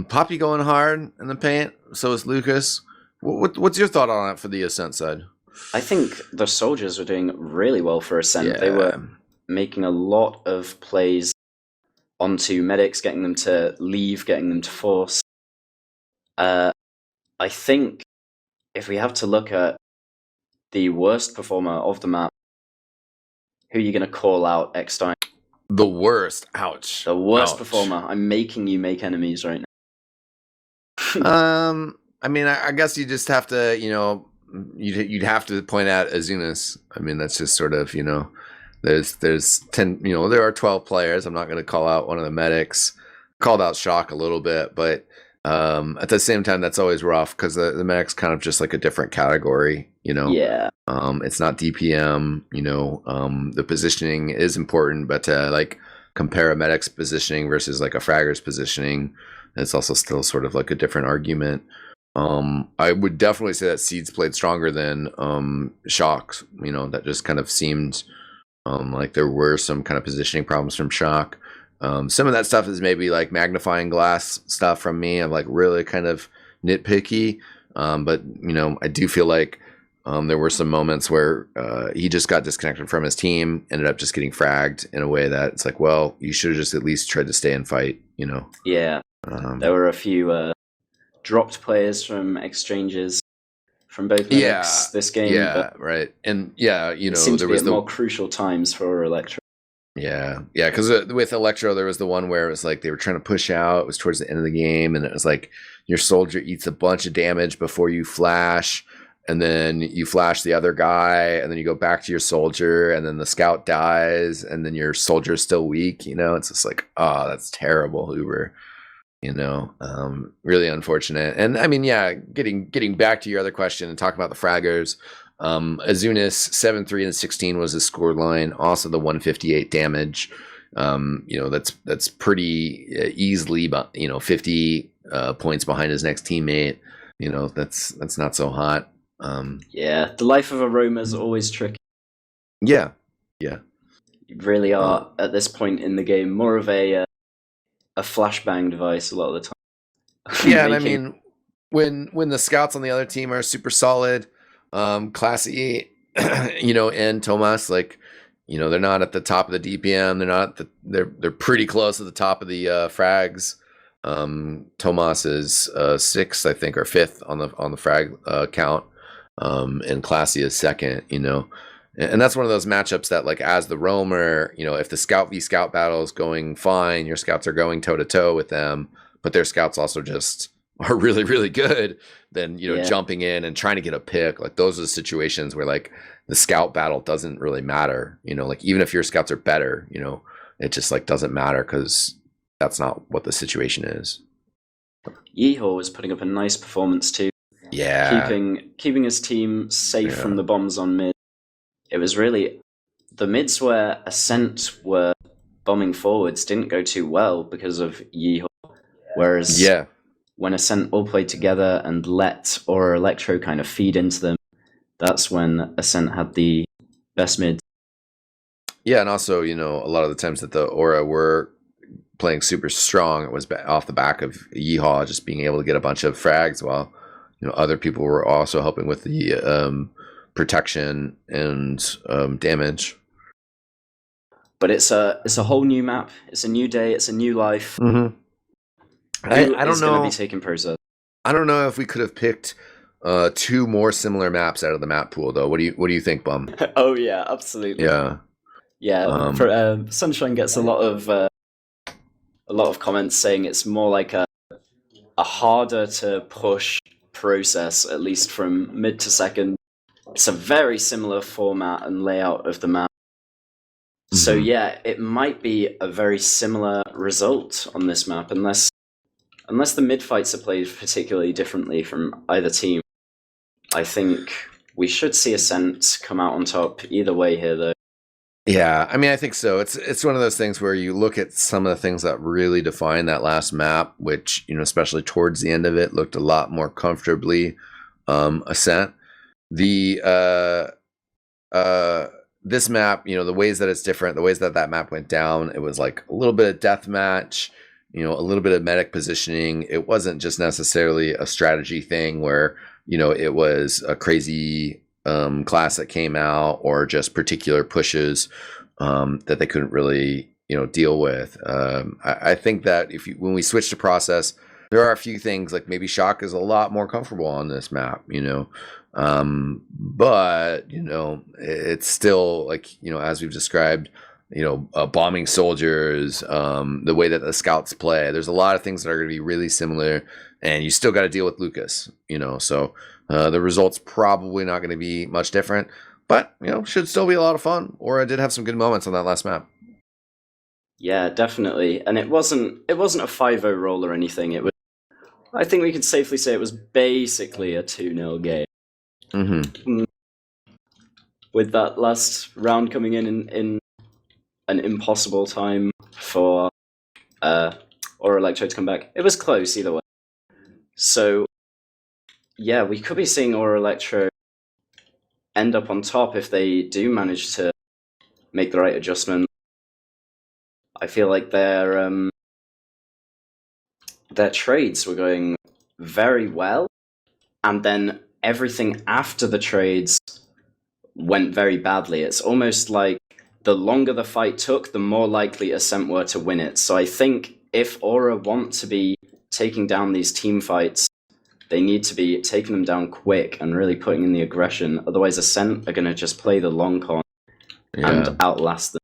Poppy going hard in the paint. So is Lucas. What's your thought on that for the Ascent side? I think the soldiers were doing really well for Ascent. Yeah. They were making a lot of plays onto medics, getting them to leave, getting them to force. I think if we have to look at the worst performer of the map, who are you going to call out, eXtine? The worst. Ouch. The worst performer. I'm making you make enemies right now. I mean, I guess you just have to, you'd have to point out Azunas. I mean, that's just sort of, there's 10, there are 12 players. I'm not going to call out one of the medics. Called out Shock a little bit, but at the same time, that's always rough because the medic's kind of just like a different category, Yeah. It's not DPM, the positioning is important, but like compare a medic's positioning versus like a fragger's positioning, it's also still sort of like a different argument. I would definitely say that Seeds played stronger than Shock's. That just kind of seemed like there were some kind of positioning problems from Shock. Some of that stuff is maybe like magnifying glass stuff from me. I'm like really kind of nitpicky, but I do feel like there were some moments where he just got disconnected from his team, ended up just getting fragged in a way that it's like, well, you should have just at least tried to stay and fight. Yeah, there were a few dropped players from exchanges from both medics this game. Yeah, right. And it seemed to be at more crucial times for Electro. Yeah, because with Electro, there was the one where it was like they were trying to push out. It was towards the end of the game, and it was like your soldier eats a bunch of damage before you flash, and then you flash the other guy, and then you go back to your soldier, and then the scout dies, and then your soldier's still weak. It's just like, oh, that's terrible, Uber. Really unfortunate. And I mean, getting back to your other question and talking about the fraggers, Azunas 7-3 and 16 was his score line. Also the 158 damage. That's pretty easily, 50 points behind his next teammate. That's not so hot. The life of a roamer is always tricky. Yeah. You really are at this point in the game more of a flashbang device a lot of the time. Yeah, and I mean, when the scouts on the other team are super solid, Classy, and Tomas, like, they're not at the top of the DPM. They're not. They're pretty close to the top of the frags. Tomas is 6th, I think, or 5th on the frag count, and Classy is 2nd. And that's one of those matchups that, like, as the roamer, if the scout v scout battle is going fine, your scouts are going toe to toe with them, but their scouts also just are really, really good than, you know, Yeah. jumping in and trying to get a pick. Like those are the situations where like the scout battle doesn't really matter. You know, like even if your scouts are better, you know, it just like doesn't matter because that's not what the situation is. Yeehaw was putting up a nice performance too, Yeah. keeping his team safe Yeah. from the bombs on mid. It was really the mids where Ascent were bombing forwards didn't go too well because of Yeehaw, whereas Yeah. when Ascent all played together and let Aura Electro kind of feed into them, that's when Ascent had the best mid. Yeah, and also, you know, a lot of the times that the Aura were playing super strong, it was off the back of Yeehaw just being able to get a bunch of frags while, you know, other people were also helping with the protection and damage. But it's a whole new map. It's a new day. It's a new life. Mm-hmm. I don't know. Going to be taking process? I don't know if we could have picked two more similar maps out of the map pool, though. What do you think, Bum? Oh yeah, absolutely. Yeah. For Sunshine gets a lot of comments saying it's more like a harder to push process, at least from mid to second. It's a very similar format and layout of the map. So yeah, it might be a very similar result on this map, unless the mid fights are played particularly differently from either team. I think we should see Ascent come out on top either way here, though. Yeah, I mean, I think so. It's one of those things where you look at some of the things that really define that last map, which, you know, especially towards the end of it, looked a lot more comfortably Ascent. This map, you know, the ways that it's different, the ways that map went down, it was like a little bit of deathmatch, you know, a little bit of medic positioning. It wasn't just necessarily a strategy thing where, you know, it was a crazy class that came out or just particular pushes that they couldn't really, you know, deal with. I think that when we switch to process, there are a few things like maybe Shock is a lot more comfortable on this map, you know. But you know, it's still like, you know, as we've described, you know, bombing soldiers, the way that the scouts play, there's a lot of things that are going to be really similar, and you still got to deal with Lucas, you know, so the results probably not going to be much different, but you know, should still be a lot of fun. Or I did have some good moments on that last map. Yeah, definitely. And it wasn't a 5-0 roll or anything. It was, I think we could safely say it was basically a 2-0 game. With that last round coming in an impossible time for Aura Electro to come back. It was close either way. So yeah, we could be seeing Aura Electro end up on top if they do manage to make the right adjustment. I feel like their trades were going very well, and then everything after the trades went very badly. It's almost like the longer the fight took, the more likely Ascent were to win it. So I think if Aura want to be taking down these team fights, they need to be taking them down quick and really putting in the aggression. Otherwise, Ascent are going to just play the long con and outlast them.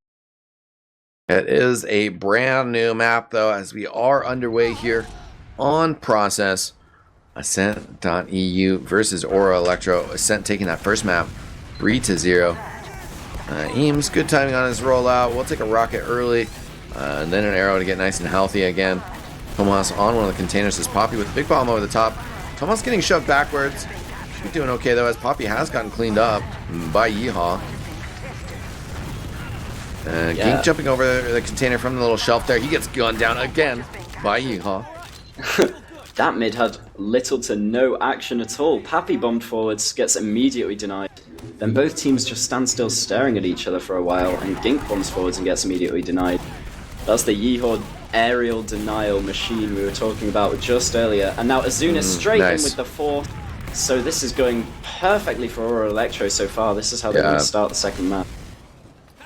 It is a brand new map, though, as we are underway here on process. Ascent.EU versus Aura Electro. Ascent taking that first map 3-0. Eames, good timing on his rollout. We'll take a rocket early, and then an arrow to get nice and healthy again. Tomas on one of the containers as Poppy with a big bomb over the top. Tomas getting shoved backwards. Should be doing okay, though, as Poppy has gotten cleaned up by Yeehaw. Gink jumping over the container from the little shelf there. He gets gunned down again by Yeehaw. That mid had little to no action at all. Pappy bombed forwards, gets immediately denied. Then both teams just stand still staring at each other for a while, and Gink bombs forwards and gets immediately denied. That's the Yeehaw aerial denial machine we were talking about just earlier. And now Azuna straight in with the fourth. So this is going perfectly for Aura Electro so far. This is how they're going to start the second map.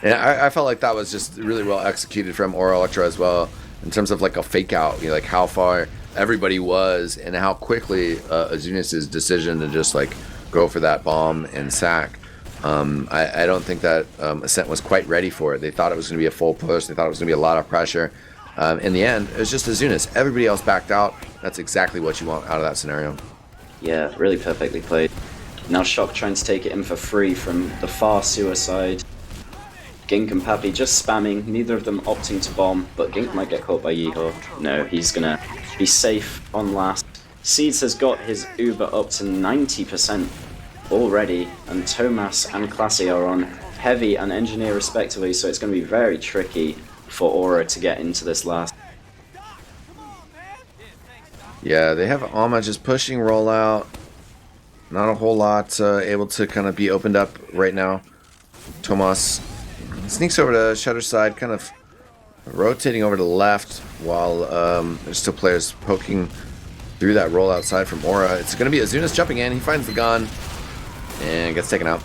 Yeah, I felt like that was just really well executed from Aura Electro as well, in terms of like a fake out, you know, like how far everybody was and how quickly Azunas' decision to just like go for that bomb and sack. I don't think that Ascent was quite ready for it. They thought it was going to be a full push. They thought it was going to be a lot of pressure. In the end, it was just Azunis. Everybody else backed out. That's exactly what you want out of that scenario. Yeah, really perfectly played. Now Shock trying to take it in for free from the far suicide. Gink and Pappy just spamming, neither of them opting to bomb, but Gink might get caught by Yeehaw. No, he's gonna be safe on last. Seeds has got his Uber up to 90% already, and Tomas and Classy are on Heavy and Engineer respectively, so it's gonna be very tricky for Aura to get into this last. Yeah, they have Alma just pushing rollout. Not a whole lot able to kind of be opened up right now. Tomas sneaks over to Shutter side, kind of rotating over to the left while there's still players poking through that rollout side from Aura. It's going to be Azunis jumping in. He finds the gun and gets taken out.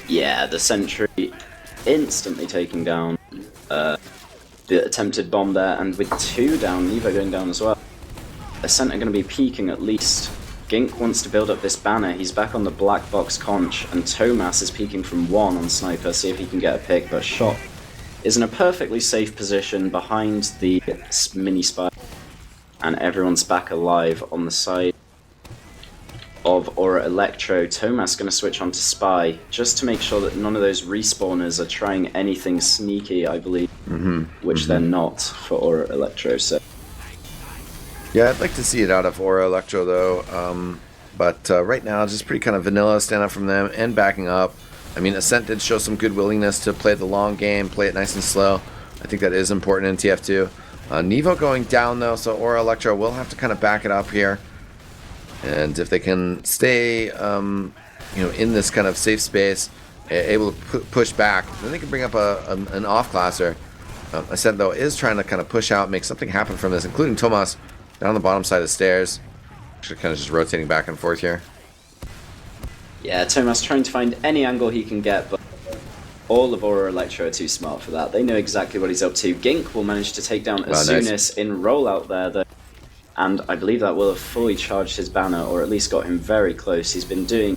Yeah, the sentry instantly taking down the attempted bomb there, and with 2 down, Nevo going down as well. Ascent are going to be peeking at least. Gink wants to build up this banner. He's back on the black box conch, and Tomas is peeking from 1 on Sniper, see if he can get a pick, but Shock is in a perfectly safe position behind the mini spy, and everyone's back alive on the side of Aura Electro. Tomas going to switch on to Spy, just to make sure that none of those respawners are trying anything sneaky, I believe, which they're not for Aura Electro. So yeah, I'd like to see it out of Aura Electro though, but right now just pretty kind of vanilla stand up from them and backing up. I mean, Ascent did show some good willingness to play the long game, play it nice and slow. I think that is important in TF2. Nevo going down though, so Aura Electro will have to kind of back it up here. And if they can stay, in this kind of safe space, able to push back, then they can bring up an off-classer. Ascent, though, is trying to kind of push out, make something happen from this, including Tomas down the bottom side of the stairs. Actually, kind of just rotating back and forth here. yeah, Tomas trying to find any angle he can get, but all of Aura Electro are too smart for that. They know exactly what he's up to. Gink will manage to take down Azunis nice. in rollout there, though. And I believe that will have fully charged his banner, or at least got him very close. He's been doing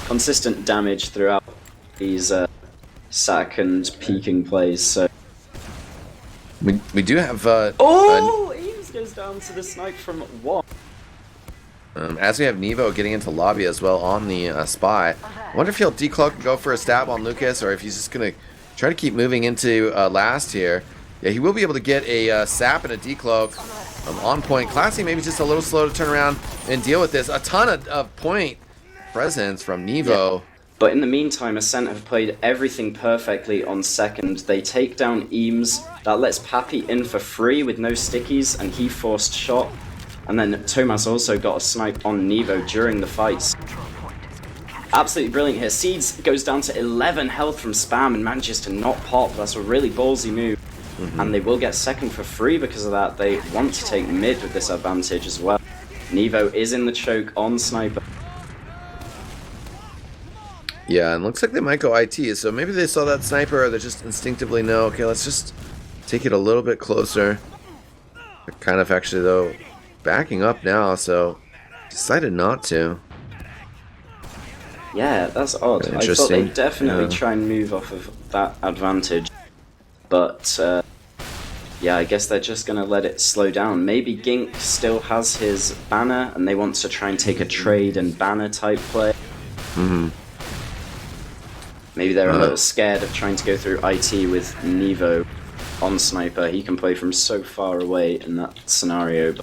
consistent damage throughout these second peaking plays. So We do have... Eames goes down to the snipe from 1. As we have Nevo getting into lobby as well on the Spy. I wonder if he'll decloak and go for a stab on Lucas, or if he's just going to try to keep moving into last here. Yeah, he will be able to get a sap and a decloak on point. Classy maybe just a little slow to turn around and deal with this. A ton of point presence from Nevo. Yeah. But in the meantime, Ascent have played everything perfectly on second. They take down Eames. That lets Pappy in for free with no stickies, and he forced shot. And then Tomas also got a snipe on Nevo during the fights. Absolutely brilliant here. Seeds goes down to 11 health from spam and manages to not pop. That's a really ballsy move. And they will get second for free because of that. They want to take mid with this advantage as well. Nevo is in the choke on Sniper. Yeah, and looks like they might go IT. So maybe they saw that sniper, or they just instinctively know, okay, let's just take it a little bit closer. They're kind of actually, though, backing up now, so decided not to. Yeah, that's odd. I thought they'd definitely try and move off of that advantage. But, yeah, I guess they're just going to let it slow down. Maybe Gink still has his banner, and they want to try and take a trade and banner type play. Maybe they're a little scared of trying to go through IT with Nevo on Sniper. He can play from so far away in that scenario.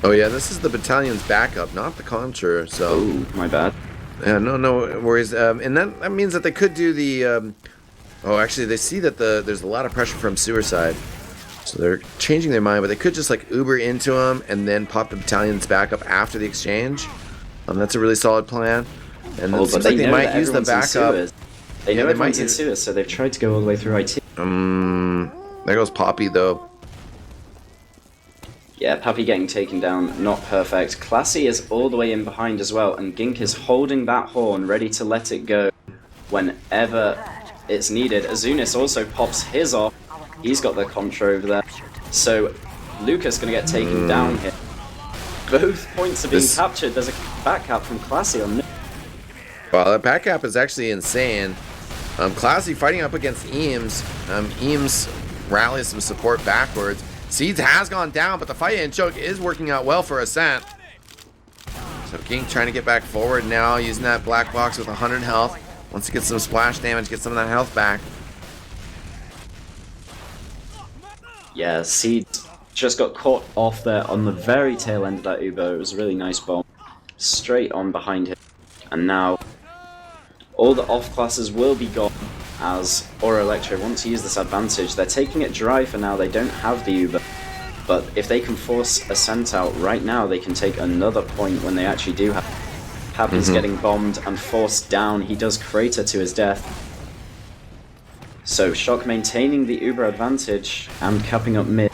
Oh yeah, this is the battalion's backup, not the Contra, so... Oh, my bad. Yeah, no worries. And that means that they could do the... Oh, actually, they see that there's a lot of pressure from sewer side. So they're changing their mind, but they could just like Uber into them and then pop the battalion's backup after the exchange. That's a really solid plan. And it seems like they might use the backup. They know everyone's in sewers, so they've tried to go all the way through IT. There goes Poppy, though. Yeah, Pappy getting taken down, not perfect. Classy is all the way in behind as well, and Gink is holding that horn, ready to let it go whenever it's needed. Azunis also pops his off. He's got the Contra over there. So Lucas going to get taken down here. Both points are being captured. There's a back cap from Classy on this. Well, that back cap is actually insane. Classy fighting up against Eames. Eames rallies some support backwards. Seeds has gone down, but the fight in choke is working out well for Ascent. So King trying to get back forward now, using that black box with 100 health. Wants to get some splash damage, get some of that health back. Yeah, Seed just got caught off there on the very tail end of that Uber. It was a really nice bomb. Straight on behind him. And now all the off classes will be gone as Aura Electro want to use this advantage. They're taking it dry for now, they don't have the Uber. But if they can force Ascent out right now, they can take another point when they actually do have. Happy's getting bombed and forced down. He does crater to his death. So Shock maintaining the Uber advantage and capping up mid.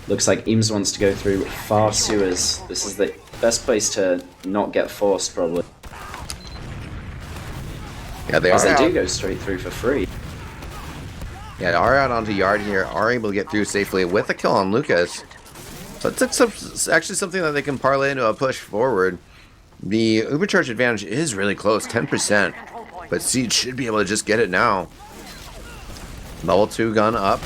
Looks like Eames wants to go through far sewers. This is the best place to not get forced, probably. Yeah, they do go straight through for free. Yeah, they are out onto yard here, are able to get through safely with a kill on Lucas. So it's actually something that they can parlay into a push forward. The Ubercharge advantage is really close, 10%. But Siege should be able to just get it now. Level 2 gun up.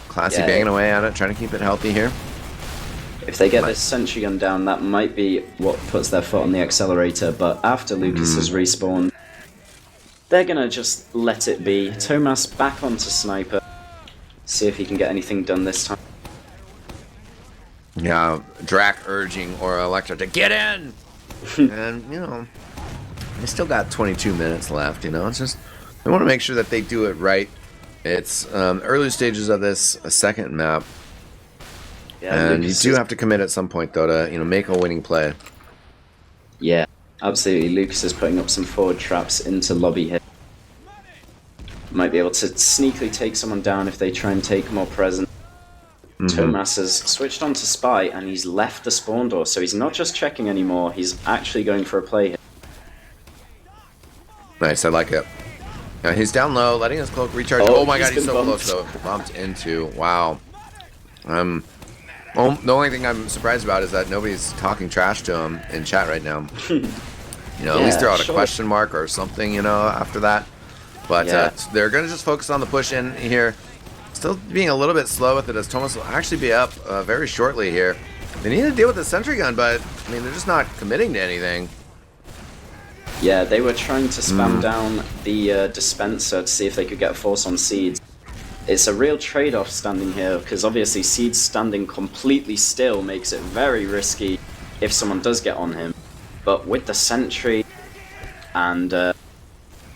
Classy banging away at it, trying to keep it healthy here. If they get this sentry gun down, that might be what puts their foot on the accelerator, but after Lucas has respawned, they're gonna just let it be. Tomas back onto Sniper. See if he can get anything done this time. Yeah, Drac urging Aura Electro to get in! And, you know, they still got 22 minutes left, you know, it's just, they want to make sure that they do it right. It's early stages of this second map. Yeah, and Lucas you do have to commit at some point, though, to, you know, make a winning play. Yeah, absolutely. Lucas is putting up some forward traps into lobby here. Might be able to sneakily take someone down if they try and take more present. Tomas has switched on to Spy, and he's left the spawn door, so he's not just checking anymore, he's actually going for a play here. Nice, I like it. He's down low, letting his cloak recharge. Oh my god, he's so close, though. Bumped into. Wow. The only thing I'm surprised about is that nobody's talking trash to him in chat right now. You know, at least throw out a question mark or something, you know, after that. But they're going to just focus on the push in here. Still being a little bit slow with it, as Thomas will actually be up very shortly here. They need to deal with the sentry gun, but, I mean, they're just not committing to anything. Yeah, they were trying to spam down the dispenser to see if they could get a force on Seeds. It's a real trade-off standing here, because obviously Seeds standing completely still makes it very risky if someone does get on him. But with the sentry and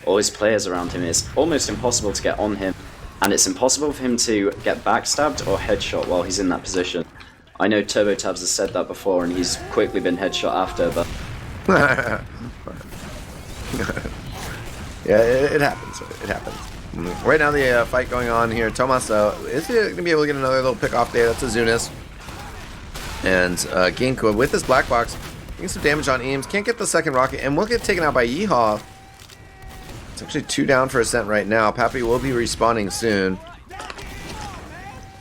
all his players around him, it's almost impossible to get on him. And it's impossible for him to get backstabbed or headshot while he's in that position. I know Turbo Tabs has said that before, and he's quickly been headshot after, but... Yeah, it happens. It happens. Right now, the fight going on here. Tomas is going to be able to get another little pick off there. That's a Zunis. And Gink with his black box, getting some damage on Eames. Can't get the second rocket, and will get taken out by Yeehaw. It's actually 2 down for Ascent right now. Pappy will be respawning soon.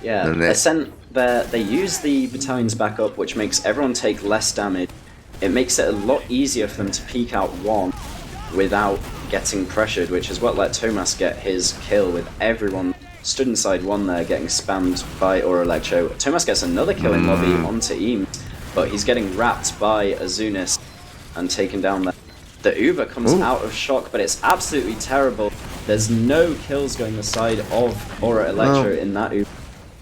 Yeah, Ascent, they use the battalions back up, which makes everyone take less damage. It makes it a lot easier for them to peek out one without getting pressured, which is what let Tomas get his kill with everyone stood inside one there getting spammed by Aura Electro. Tomas gets another kill in lobby onto Eames, but he's getting wrapped by Azunis and taken down there. The Uber comes out of Shock, but it's absolutely terrible. There's no kills going the side of Aura Electro in that Uber.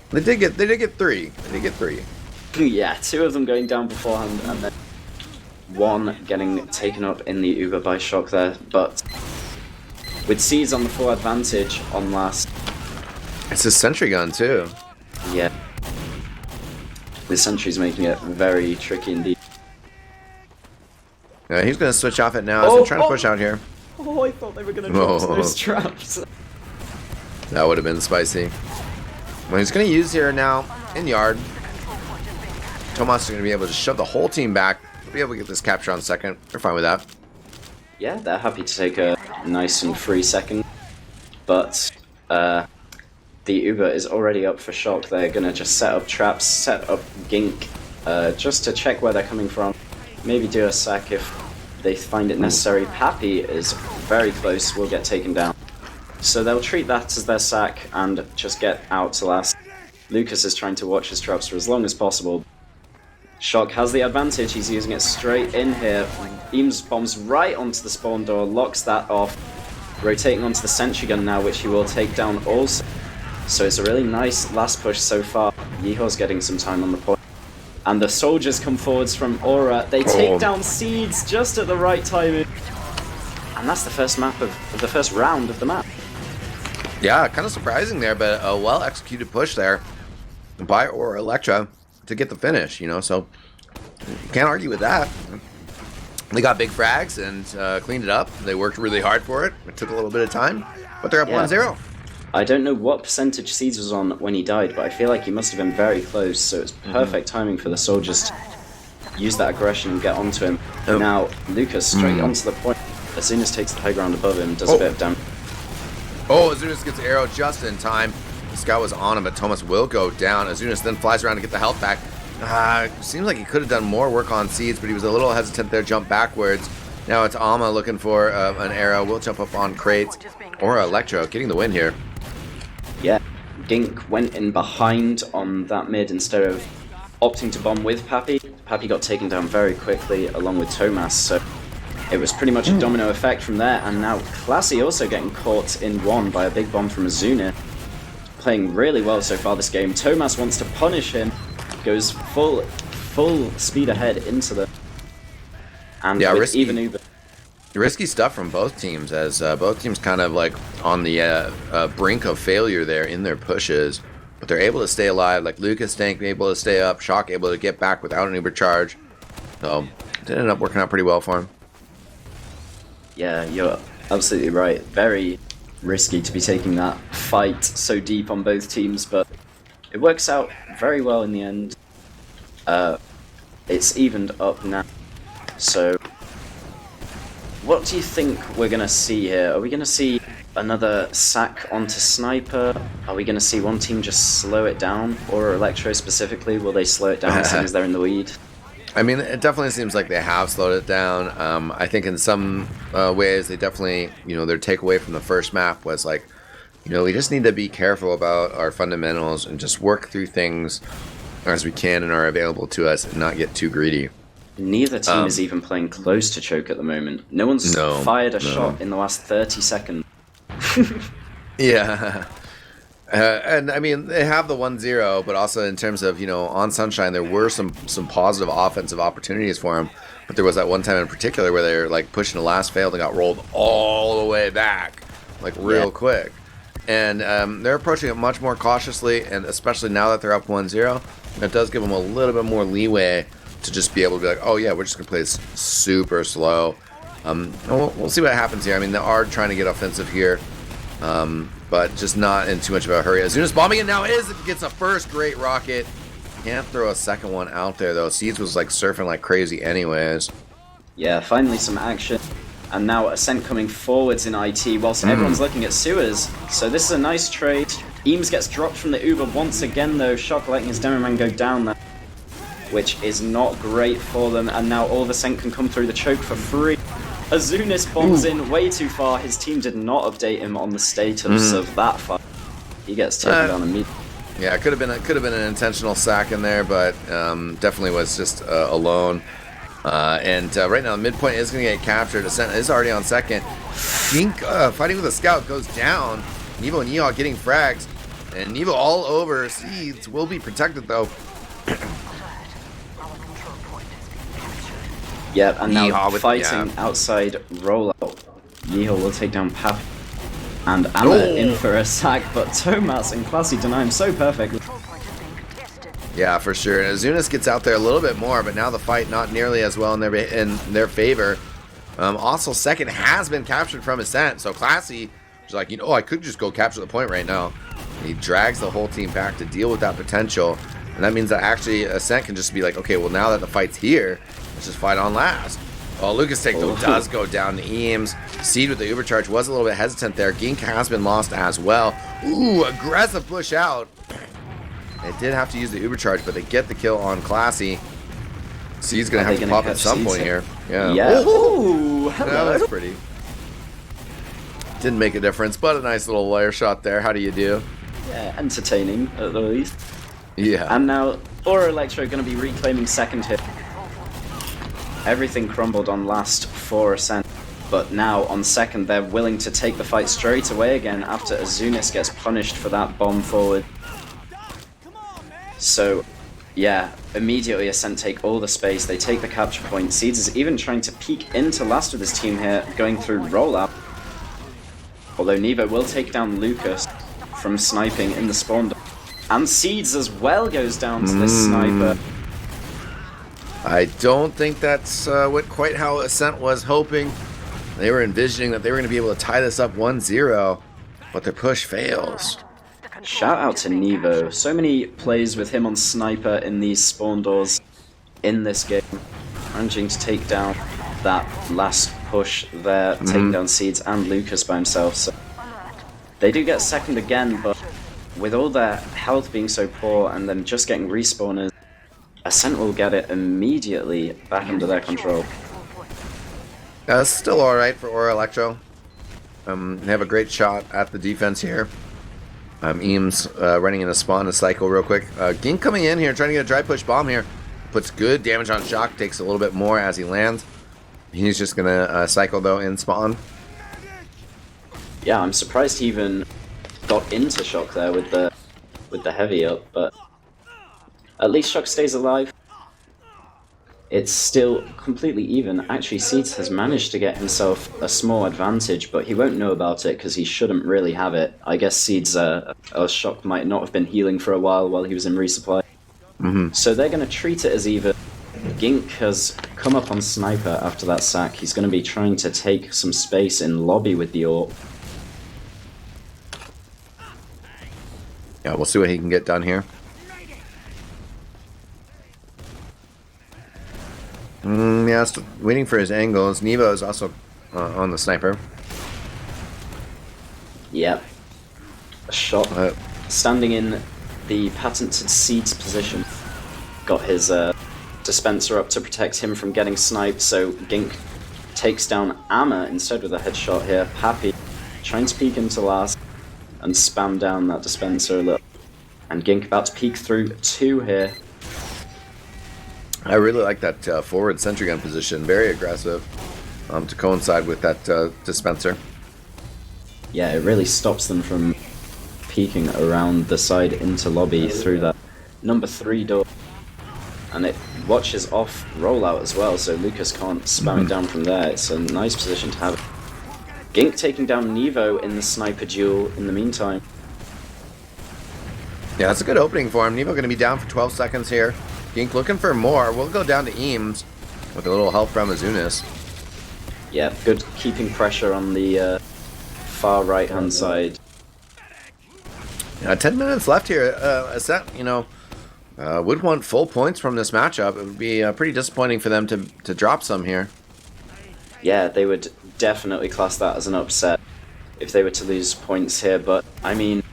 They did get 3. They did get 3. Yeah, 2 of them going down beforehand, and then 1 getting taken up in the Uber by Shock there. But with Seeds on the full advantage on last. It's a sentry gun too. Yeah. The sentry's making it very tricky indeed. Yeah, he's going to switch off it now. He's trying to push out here. Oh, I thought they were going to drop those traps. That would have been spicy. Well, he's going to use here now in yard. Tomas is going to be able to shove the whole team back. We'll be able to get this capture on second. They're fine with that. Yeah, they're happy to take a nice and free second. But the Uber is already up for Shock. They're going to just set up traps, set up Gink, just to check where they're coming from. Maybe do a sack if they find it necessary. Pappy is very close, will get taken down. So they'll treat that as their sack and just get out to last. Lucas is trying to watch his traps for as long as possible. Shock has the advantage, he's using it straight in here. Eames bombs right onto the spawn door, locks that off. Rotating onto the sentry gun now, which he will take down also. So it's a really nice last push so far. Yeehaw's getting some time on the point. And the soldiers come forwards from Aura. They take down Seeds just at the right timing. And that's the first map of the first round of the map. Yeah, kind of surprising there, but a well-executed push there by Aura Electra to get the finish, you know, so you can't argue with that. They got big frags and cleaned it up. They worked really hard for it. It took a little bit of time, but they're up 1-0. I don't know what percentage Seeds was on when he died, but I feel like he must have been very close, so it's perfect timing for the soldiers to use that aggression and get onto him. Now, Lucas straight onto the point. Azunas takes the high ground above him, does a bit of damage. Azunas gets arrowed just in time. The scout was on him, but Thomas will go down. Azunas then flies around to get the health back. Seems like he could have done more work on Seeds, but he was a little hesitant there, jumped backwards. Now it's Alma looking for an arrow. Will jump up on crates. Aura Electro getting the win here. Yeah, Gink went in behind on that mid instead of opting to bomb with Pappy. Pappy got taken down very quickly along with Thomas, so it was pretty much a domino effect from there. And now Classy also getting caught in one by a big bomb from Azuna. Playing really well so far this game. Thomas wants to punish him, goes full speed ahead into the... And yeah, with even Uber. Risky stuff from both teams, as both teams kind of like on the brink of failure there in their pushes, but they're able to stay alive. Like Lucas Tank able to stay up, Shock able to get back without an Uber charge. So it ended up working out pretty well for him. Yeah, you're absolutely right. Very risky to be taking that fight so deep on both teams, but it works out very well in the end. It's evened up now. So what do you think we're going to see here? Are we going to see another sack onto Sniper? Are we going to see one team just slow it down? Or Electro specifically, will they slow it down as soon as they're in the lead? I mean, it definitely seems like they have slowed it down. I think in some ways they definitely, you know, their takeaway from the first map was like, you know, we just need to be careful about our fundamentals and just work through things as we can and are available to us and not get too greedy. Neither team is even playing close to choke at the moment. No one's fired a shot in the last 30 seconds. Yeah. And I mean, they have the 1-0, but also in terms of, you know, on Sunshine, there were some positive offensive opportunities for them. But there was that one time in particular where they were like pushing the last failed and got rolled all the way back, like real quick. And they're approaching it much more cautiously, and especially now that they're up 1-0, it does give them a little bit more leeway to just be able to be like, oh yeah, we're just going to play this super slow. We'll see what happens here. I mean, they are trying to get offensive here, but just not in too much of a hurry. Azuna's bombing it now gets a first great rocket. Can't throw a second one out there, though. Seeds was like surfing like crazy anyways. Yeah, finally some action. And now Ascent coming forwards in IT whilst everyone's looking at sewers. So this is a nice trade. Eames gets dropped from the Uber once again, though. Shock letting his Demo Man go down there, which is not great for them. And now all of Ascent can come through the choke for free. Azunis bombs in way too far. His team did not update him on the status of that fight. He gets taken down immediately. Yeah, it could have been an intentional sack in there, but definitely was just alone. And right now, the midpoint is going to get captured. Ascent is already on second. Gink fighting with a scout goes down. Nevo and Yeehaw getting frags. And Nevo all over. Seeds will be protected, though. Yeah, and now fighting outside rollout. Yeehaw will take down Pap. And Anna in for a sack, but Thomas and Classy deny him so perfectly. Yeah, for sure. And Azunas gets out there a little bit more, but now the fight not nearly as well in their favor. Also, second has been captured from Ascent, so Classy is like, you know, I could just go capture the point right now. And he drags the whole team back to deal with that potential, and that means that actually Ascent can just be like, okay, well now that the fight's here, let's just fight on last. Well, Lucas Tank though does go down to Eames. Seed with the Uber charge was a little bit hesitant there. Gink has been lost as well. Ooh, aggressive push out. They did have to use the Uber charge, but they get the kill on Classy. Seed's gonna Are have they to gonna pop at catch some Seeds point here. Yeah. Yeah. Oh, Ooh, that hello. was pretty. Didn't make a difference, but a nice little layer shot there. How do you do? Yeah, entertaining at the least. Yeah. And now, Aura Electro going to be reclaiming second hit. Everything crumbled on last for Ascent, but now on second they're willing to take the fight straight away again after Azunis gets punished for that bomb forward. So, yeah, immediately Ascent take all the space, they take the capture point. Seeds is even trying to peek into last with his team here, going through rollout. Although Nevo will take down Lucas from sniping in the spawn. And Seeds as well goes down to this sniper. I don't think that's quite how Ascent was hoping. They were envisioning that they were going to be able to tie this up 1-0, but their push fails. Shout out to Nevo. So many plays with him on sniper in these spawn doors in this game. Managing to take down that last push there, taking down Seeds and Lucas by himself. So they do get second again, but with all their health being so poor and them just getting respawners, Ascent will get it immediately back under their control. It's still alright for Aura Electro. They have a great shot at the defense here. Eames running in a spawn to cycle real quick. Gink coming in here, trying to get a dry push bomb here. Puts good damage on Shock, takes a little bit more as he lands. He's just gonna cycle though in spawn. Yeah, I'm surprised he even got into Shock there with the heavy up, but at least Shock stays alive. It's still completely even. Actually, Seeds has managed to get himself a small advantage, but he won't know about it because he shouldn't really have it. I guess Seeds, Shock might not have been healing for a while he was in resupply. So they're going to treat it as even. Gink has come up on Sniper after that sack. He's going to be trying to take some space in lobby with the AWP. Yeah, we'll see what he can get done here. Yeah, still waiting for his angles. Nevo is also on the sniper. Yep. A shot. Standing in the patented Seeds position. Got his dispenser up to protect him from getting sniped, so Gink takes down Amma instead with a headshot here. Happy trying to peek into last and spam down that dispenser a little. And Gink about to peek through 2 here. I really like that forward sentry gun position. Very aggressive to coincide with that dispenser. Yeah, it really stops them from peeking around the side into lobby through that number 3 door. And it watches off rollout as well, so Lucas can't spam it down from there. It's a nice position to have. Gink taking down Nevo in the sniper duel in the meantime. Yeah, that's a good opening for him. Nevo going to be down for 12 seconds here. Gink looking for more. We'll go down to Eames with a little help from Azunis. Yeah, good keeping pressure on the far right hand side. 10 minutes left here. Ascent, would want full points from this matchup. It would be pretty disappointing for them to drop some here. Yeah, they would definitely class that as an upset if they were to lose points here, but I mean,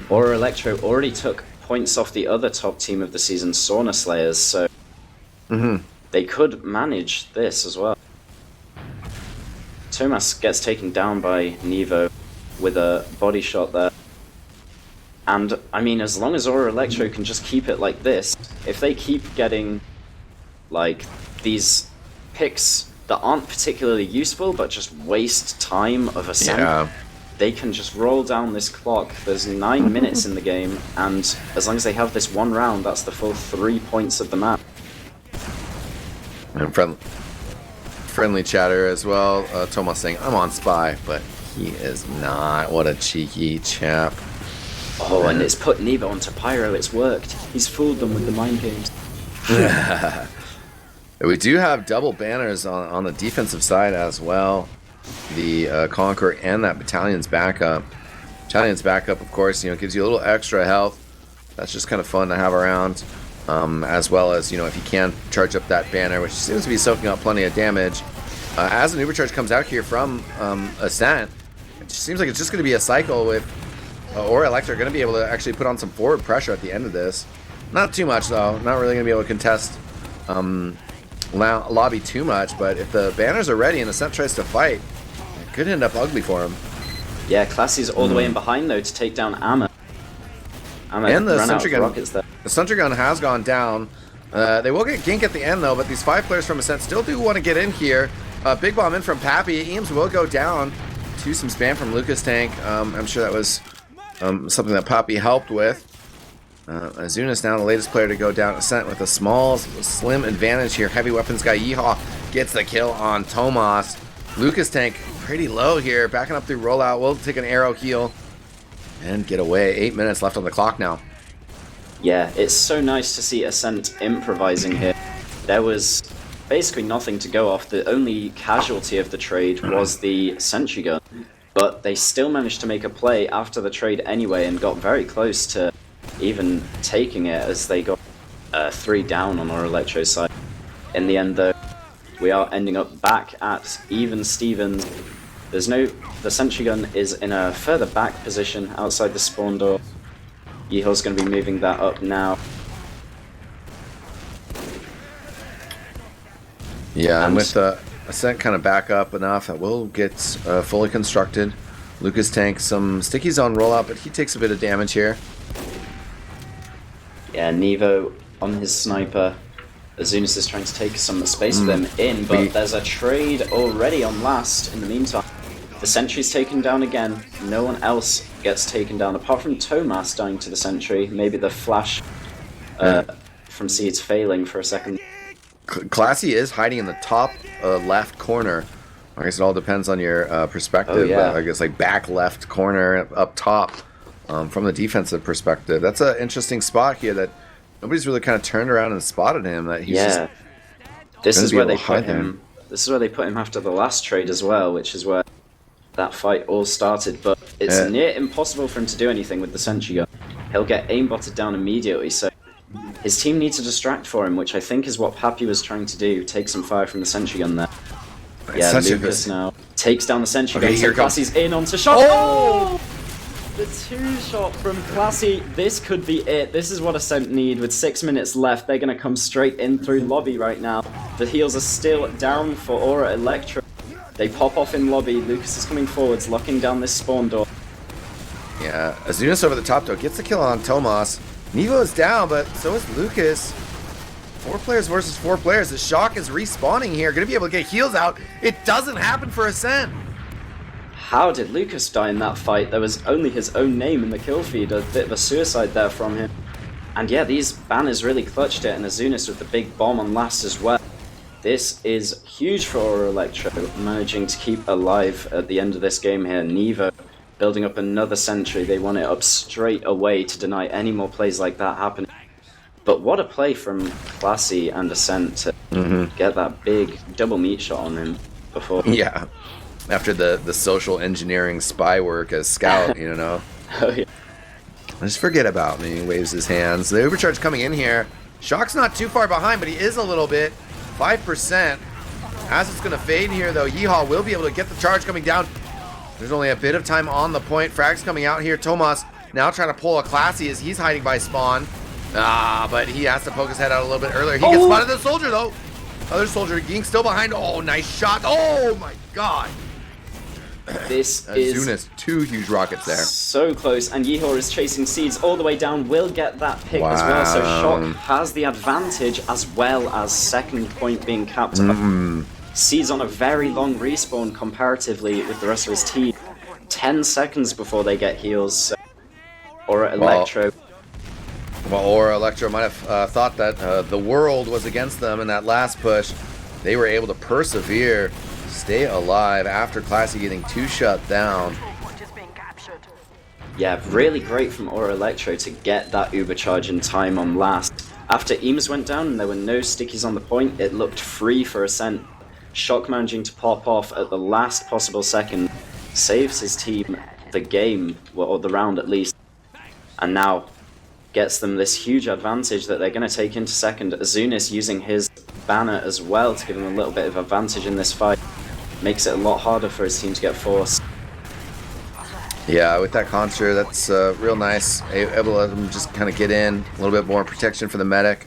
Aura Electro already took points off the other top team of the season, Sauna Slayers, so they could manage this as well. Thomas gets taken down by Nevo with a body shot there. And, I mean, as long as Aura Electro can just keep it like this, if they keep getting, like, these picks that aren't particularly useful, but just waste time of Ascent, they can just roll down this clock. There's 9 minutes in the game, and as long as they have this one round, that's the full 3 points of the map. And friendly chatter as well. Thomas saying, I'm on Spy, but he is not. What a cheeky chap. Oh, and it's put Nevo onto Pyro. It's worked. He's fooled them with the mind games. We do have double banners on the defensive side as well. The Conqueror and that Battalion's backup. Battalion's backup, of course, gives you a little extra health. That's just kind of fun to have around. As well as, if you can charge up that banner, which seems to be soaking up plenty of damage. As an Ubercharge comes out here from Ascent, it just seems like it's just going to be a cycle with Aura Electro going to be able to actually put on some forward pressure at the end of this. Not too much, though. Not really going to be able to contest lobby too much, but if the banners are ready and Ascent tries to fight, it could end up ugly for him. Yeah, Classy's all the way in behind though to take down Amma. And the ran out sentry of gun. rockets there. The sentry gun has gone down. They will get Gink at the end though, but these 5 players from Ascent still do want to get in here. Big bomb in from Pappy. Eames will go down to some spam from Lucas Tank. I'm sure that was something that Pappy helped with. Azuna's now the latest player to go down. Ascent with a small, slim advantage here. Heavy weapons guy Yeehaw gets the kill on Tomas. Lucas Tank pretty low here, backing up through rollout. We'll take an arrow heal and get away. 8 minutes left on the clock now. Yeah, it's so nice to see Ascent improvising here. There was basically nothing to go off. The only casualty of the trade was the sentry gun, but they still managed to make a play after the trade anyway and got very close to even taking it as they got 3 down on our Electro side. In the end though, we are ending up back at even Stevens. The sentry gun is in a further back position outside the spawn door. Yeehaw's going to be moving that up now. Yeah, and with Ascent kind of back up enough that will get fully constructed. Lucas Tank, some stickies on rollout, but he takes a bit of damage here. Yeah, Nevo on his sniper. Azunas is trying to take some space with them in, but there's a trade already on last in the meantime. The sentry's taken down again. No one else gets taken down apart from Tomas dying to the sentry. Maybe the flash from Seeds failing for a second. Classy is hiding in the top left corner. I guess it all depends on your perspective. Oh, yeah. I guess like back left corner up top from the defensive perspective. That's an interesting spot here that nobody's really kind of turned around and spotted him. That he's just this is where they hide put him. This is where they put him after the last trade as well, which is where that fight all started. But it's near impossible for him to do anything with the sentry gun. He'll get aimbotted down immediately. So his team needs to distract for him, which I think is what Pappy was trying to do. Take some fire from the sentry gun there. Yeah, Lucas now takes down the sentry gun. So Classy's in onto shot. Oh! The 2-shot from Classy. This could be it. This is what Ascent need with 6 minutes left. They're going to come straight in through lobby right now. The heals are still down for Aura Electro. They pop off in lobby. Lucas is coming forwards, locking down this spawn door. Yeah, Azunas over the top though gets the kill on Tomas. Nevo is down, but so is Lucas. 4 players versus 4 players. The Shock is respawning here. Going to be able to get heals out. It doesn't happen for Ascent. How did Lucas die in that fight? There was only his own name in the kill feed. A bit of a suicide there from him. And yeah, these banners really clutched it, and Azunas with the big bomb on last as well. This is huge for Aura Electro, managing to keep alive at the end of this game here. Nevo building up another sentry. They want it up straight away to deny any more plays like that happening. But what a play from Classy and Ascent to get that big double meat shot on him before. Yeah, after the social engineering spy work as scout, you know. Oh yeah. Just forget about me. He waves his hands. The overcharge coming in here. Shock's not too far behind, but he is a little bit. 5%. As it's going to fade here, though, Yeehaw will be able to get the charge coming down. There's only a bit of time on the point. Frag's coming out here. Tomas now trying to pull a Classy as he's hiding by spawn. But he has to poke his head out a little bit earlier. He gets spotted the soldier, though. Other soldier, Gink still behind. Oh, nice shot. Oh, my God. This Azunas, is 2 huge rockets there. so close, and Yeehaw is chasing Seeds all the way down, will get that pick as well, so Shock has the advantage as well as second point being capped. Seeds on a very long respawn comparatively with the rest of his team. 10 seconds before they get heals, so Aura Electro. Well, Aura Electro might have thought that the world was against them in that last push. They were able to persevere, stay alive after Classy getting 2 shut down. Yeah, really great from Aura Electro to get that Uber charge in time on last. After Eames went down and there were no stickies on the point, it looked free for Ascent. Shock managing to pop off at the last possible second saves his team the game, or the round at least, and now gets them this huge advantage that they're going to take into second. Azunas using his banner as well to give him a little bit of advantage in this fight. Makes it a lot harder for his team to get forced. Yeah, with that construct, that's real nice. Able to let them just kind of get in. A little bit more protection for the medic.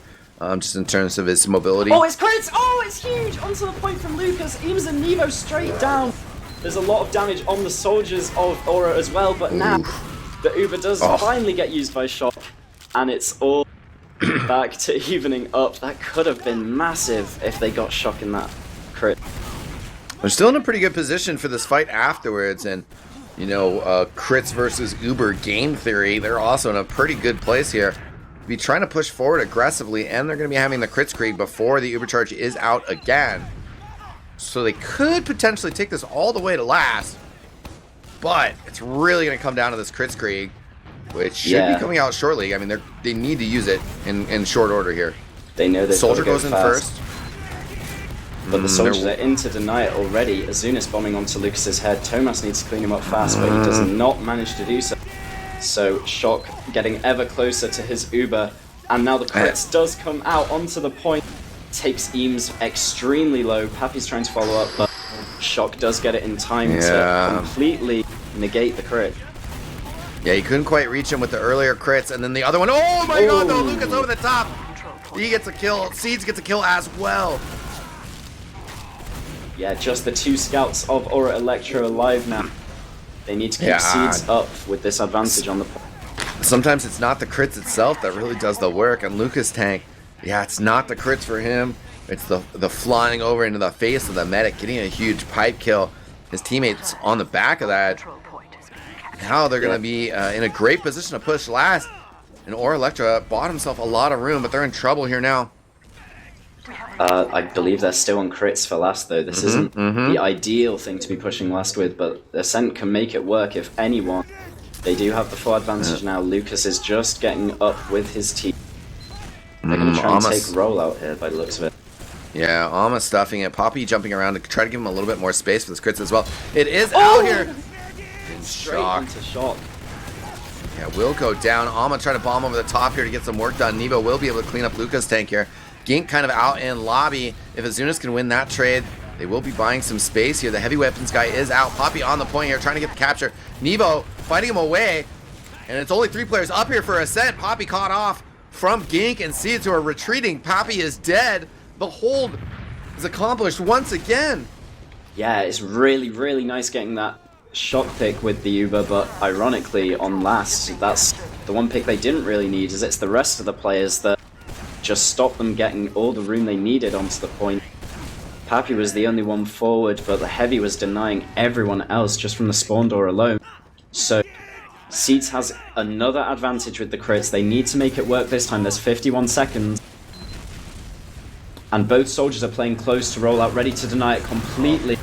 just in terms of his mobility. Oh, it's crits! Oh, it's huge! Onto the point from Lucas. Eames and Nevo straight down. There's a lot of damage on the soldiers of Aura as well, but now the Uber does finally get used by Shock, and it's all back to evening up. That could have been massive if they got Shock in that crit. They're still in a pretty good position for this fight afterwards, and you know, crits versus Uber game theory, they're also in a pretty good place here. Be trying to push forward aggressively, and they're going to be having the crits creep before the Uber charge is out again. So they could potentially take this all the way to last, but it's really going to come down to this crits creep, which should be coming out shortly. I mean, they need to use it in short order here. They know that Soldier goes in first. But the soldiers are into deny it already. Azunis bombing onto Lucas's head. Thomas needs to clean him up fast, but he does not manage to do so. So Shock getting ever closer to his Uber, and now the crits does come out onto the point. Takes Eames extremely low. Pappy's trying to follow up, but Shock does get it in time to completely negate the crit. Yeah, he couldn't quite reach him with the earlier crits, and then the other one. Oh my god, though, Lucas over the top. He gets a kill. Seeds gets a kill as well. Yeah, just the two scouts of Aura Electro alive now. They need to keep Seeds up with this advantage on the point. Sometimes it's not the crits itself that really does the work, and Lucas Tank, yeah, it's not the crits for him. It's the flying over into the face of the medic, getting a huge pipe kill. His teammates on the back of that. Now they're going to be in a great position to push last. And Aura Electra bought himself a lot of room, but they're in trouble here now. I believe they're still on crits for last, though. This isn't the ideal thing to be pushing last with, but Ascent can make it work if anyone. They do have the full advantage now. Lucas is just getting up with his team. They're going to try and take rollout here by the looks of it. Yeah, almost stuffing it. Poppy jumping around to try to give him a little bit more space for this crits as well. It is out here. Straight into Shock. Yeah, will go down. Alma trying to bomb over the top here to get some work done. Nevo will be able to clean up Lucas Tank here. Gink kind of out in lobby. If Azunis can win that trade, they will be buying some space here. The heavy weapons guy is out. Poppy on the point here, trying to get the capture. Nevo fighting him away. And it's only 3 players up here for Ascent. Poppy caught off from Gink and Seeds, who are retreating. Poppy is dead. The hold is accomplished once again. Yeah, it's really, really nice getting that Shock pick with the Uber, but ironically on last, that's the one pick they didn't really need, is it's the rest of the players that just stopped them getting all the room they needed onto the point. Pappy was the only one forward, but the heavy was denying everyone else just from the spawn door alone. So Seeds has another advantage with the crits. They need to make it work this time. There's 51 seconds. And both soldiers are playing close to roll out, ready to deny it completely.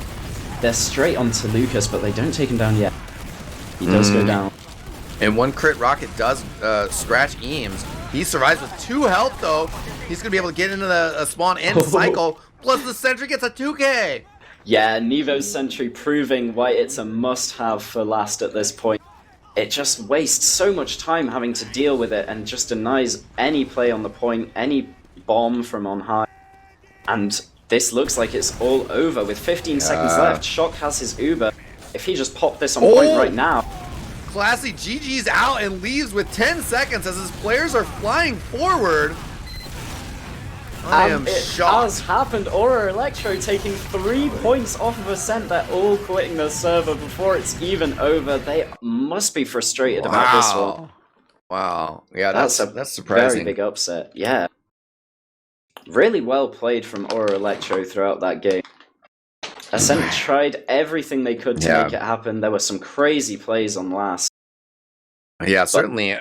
They're straight onto Lucas, but they don't take him down yet. He does go down. And one crit rocket does scratch Eames. He survives with 2 health, though. He's going to be able to get into the spawn and cycle. Plus the sentry gets a 2k. Yeah, Nevo's sentry proving why it's a must-have for last at this point. It just wastes so much time having to deal with it and just denies any play on the point, any bomb from on high. And this looks like it's all over with 15 seconds left. Shock has his Uber. If he just popped this on point right now. Classy GG's out and leaves with 10 seconds as his players are flying forward. I am shocked. It has happened. Aura Electro taking 3 points off of Ascent. They're all quitting the server before it's even over. They must be frustrated about this one. Wow. Yeah, that's surprising. Very big upset. Yeah. Really well played from Aura Electro throughout that game. Ascent tried everything they could to make it happen. There were some crazy plays on last. Yeah, certainly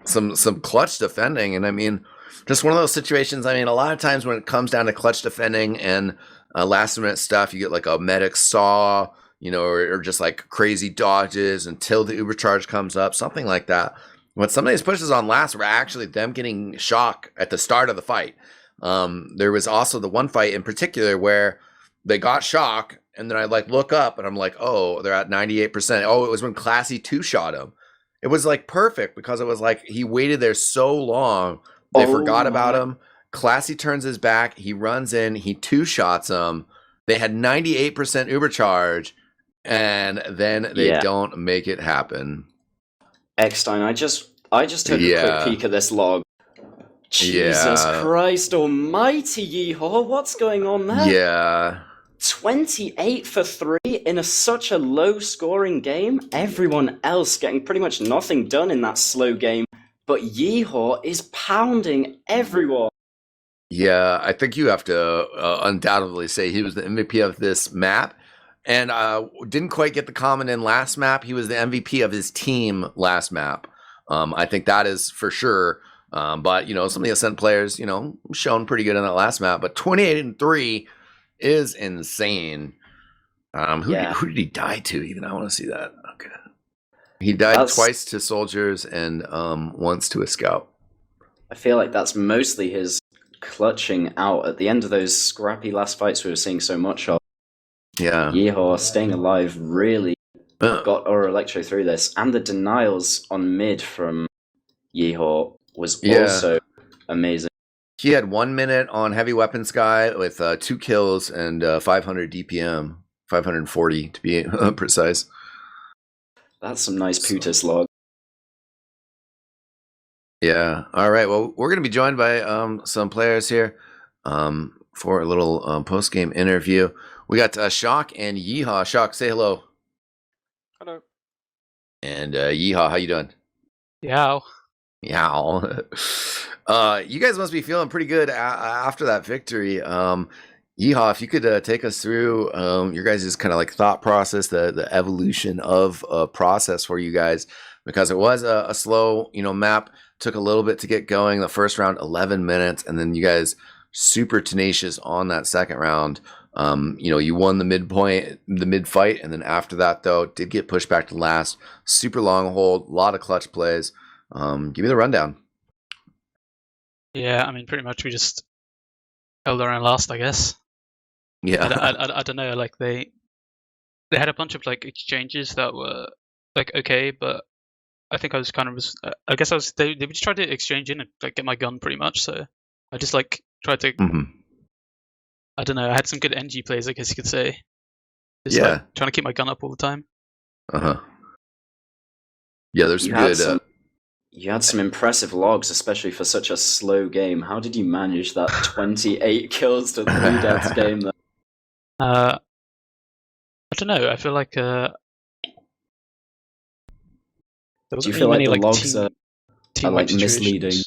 some clutch defending. And I mean, just one of those situations, I mean, a lot of times when it comes down to clutch defending and last minute stuff, you get like a medic saw, you know, or just like crazy dodges until the Uber charge comes up, something like that. But some of these pushes on last were actually them getting Shock at the start of the fight. There was also the one fight in particular where they got Shock, and then I like look up and I'm like, oh, they're at 98%. Oh, it was when Classy 2-shot him. It was like perfect because it was like he waited there so long. They forgot about him. Classy turns his back. He runs in. He 2-shots him. They had 98% Uber charge, and then they don't make it happen. eXtine, I just took a quick peek at this log. Jesus Yeah. Christ almighty, Yeehaw, what's going on there? Yeah. 28 for 3 in such a low-scoring game. Everyone else getting pretty much nothing done in that slow game, but Yeehaw is pounding everyone. Yeah, I think you have to undoubtedly say he was the MVP of this map, and didn't quite get the comment in last map. He was the MVP of his team last map. I think that is for sure. But some of the Ascent players, shown pretty good in that last map. But 28-3 is insane. Yeah, Who did he die to? Even I want to see that. Okay, he died that's. twice to soldiers and once to a scout. I feel like that's mostly his clutching out at the end of those scrappy last fights we were seeing so much of. Yeah. Yeehaw staying alive really got our Electro through this, and the denials on mid from Yeehaw was also amazing. He had 1 minute on heavy weapons guy with 2 kills and 500 DPM, 540 to be precise. That's some nice Putus log. Yeah. All right. Well, we're going to be joined by some players here for a little post game interview. We got Shock and Yeehaw. Shock, say hello. Hello. And Yeehaw, how you doing? Yeah. Yeah. You guys must be feeling pretty good after that victory. Yeehaw, if you could take us through your guys' kind of like thought process, the evolution of process for you guys, because it was a slow, map. Took a little bit to get going. The first round, 11 minutes, and then you guys super tenacious on that second round. You won the mid fight, and then after that, though, did get pushed back to last. Super long hold, a lot of clutch plays. Give me the rundown. Yeah, I mean, pretty much we just held our own last, I guess. Yeah. I don't know. Like they had a bunch of like exchanges that were like okay, but I think I was kind of I guess I was they just tried to exchange in and like get my gun pretty much. So I just like tried to. I don't know. I had some good NG plays, I guess you could say. Just like trying to keep my gun up all the time. Yeah, there's some good. You had some impressive logs, especially for such a slow game. How did you manage that 28 kills to 3 deaths game? There? I don't know. I feel like do you feel like the like logs are like misleading?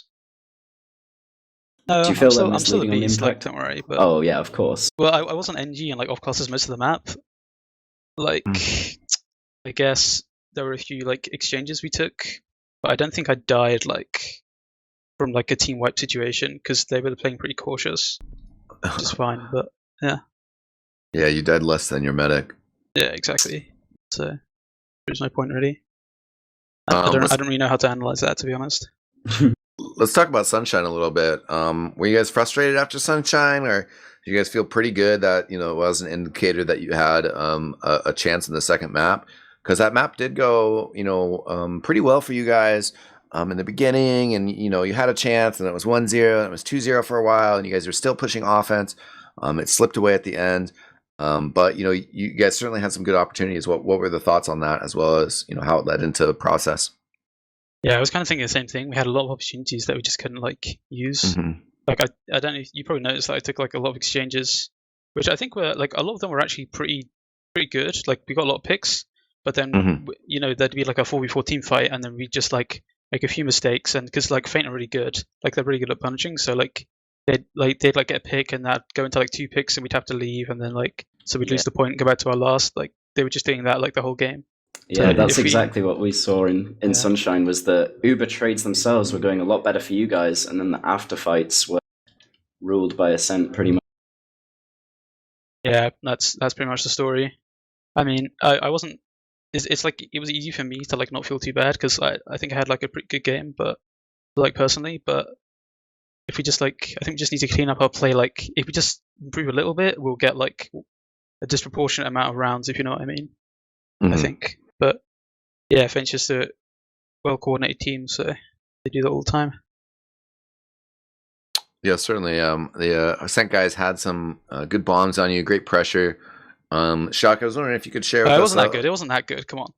No, do you feel I'm still a beast, like, don't worry. But, oh yeah, of course. Well, I wasn't NG and like off classes most of the map. Like, I guess there were a few like exchanges we took, but I don't think I died like from like a team wipe situation because they were playing pretty cautious, which is fine. But yeah. Yeah, you died less than your medic. Yeah, exactly. So there's no point really. I don't really know how to analyze that, to be honest. Let's talk about Sunshine a little bit. Were you guys frustrated after Sunshine, or do you guys feel pretty good that it was an indicator that you had a chance in the second map? Because that map did go pretty well for you guys in the beginning, and you had a chance, and it was 1-0, and it was 2-0 for a while, and you guys were still pushing offense. It slipped away at the end. But you guys certainly had some good opportunities. What were the thoughts on that, as well as how it led into the process? Yeah, I was kind of thinking the same thing. We had a lot of opportunities that we just couldn't like use. Like I don't know. You probably noticed that I took like a lot of exchanges, which I think were like a lot of them were actually pretty good. Like we got a lot of picks, but then there'd be like a 4v4 team fight, and then we just like make a few mistakes, and because like Feint are really good, like they're really good at punishing, so like they'd get a pick and that go into like 2 picks, and we'd have to leave, and then like so we'd lose the point and go back to our last. Like they were just doing that like the whole game. Yeah, that's exactly what we saw in Sunshine, was that Uber trades themselves were going a lot better for you guys, and then the after fights were ruled by Ascent pretty much. Yeah, that's pretty much the story. I mean, I wasn't. It's like it was easy for me to like not feel too bad because I think I had like a pretty good game, but like personally, but if we just like, I think we just need to clean up our play. Like if we just improve a little bit, we'll get like a disproportionate amount of rounds, if you know what I mean. I think. But yeah, Feint's just a well-coordinated team, so they do that all the time. Yeah, certainly. The Ascent guys had some good bombs on you, great pressure. Shock, I was wondering if you could share with It us. wasn't that good. It wasn't that good. Come on.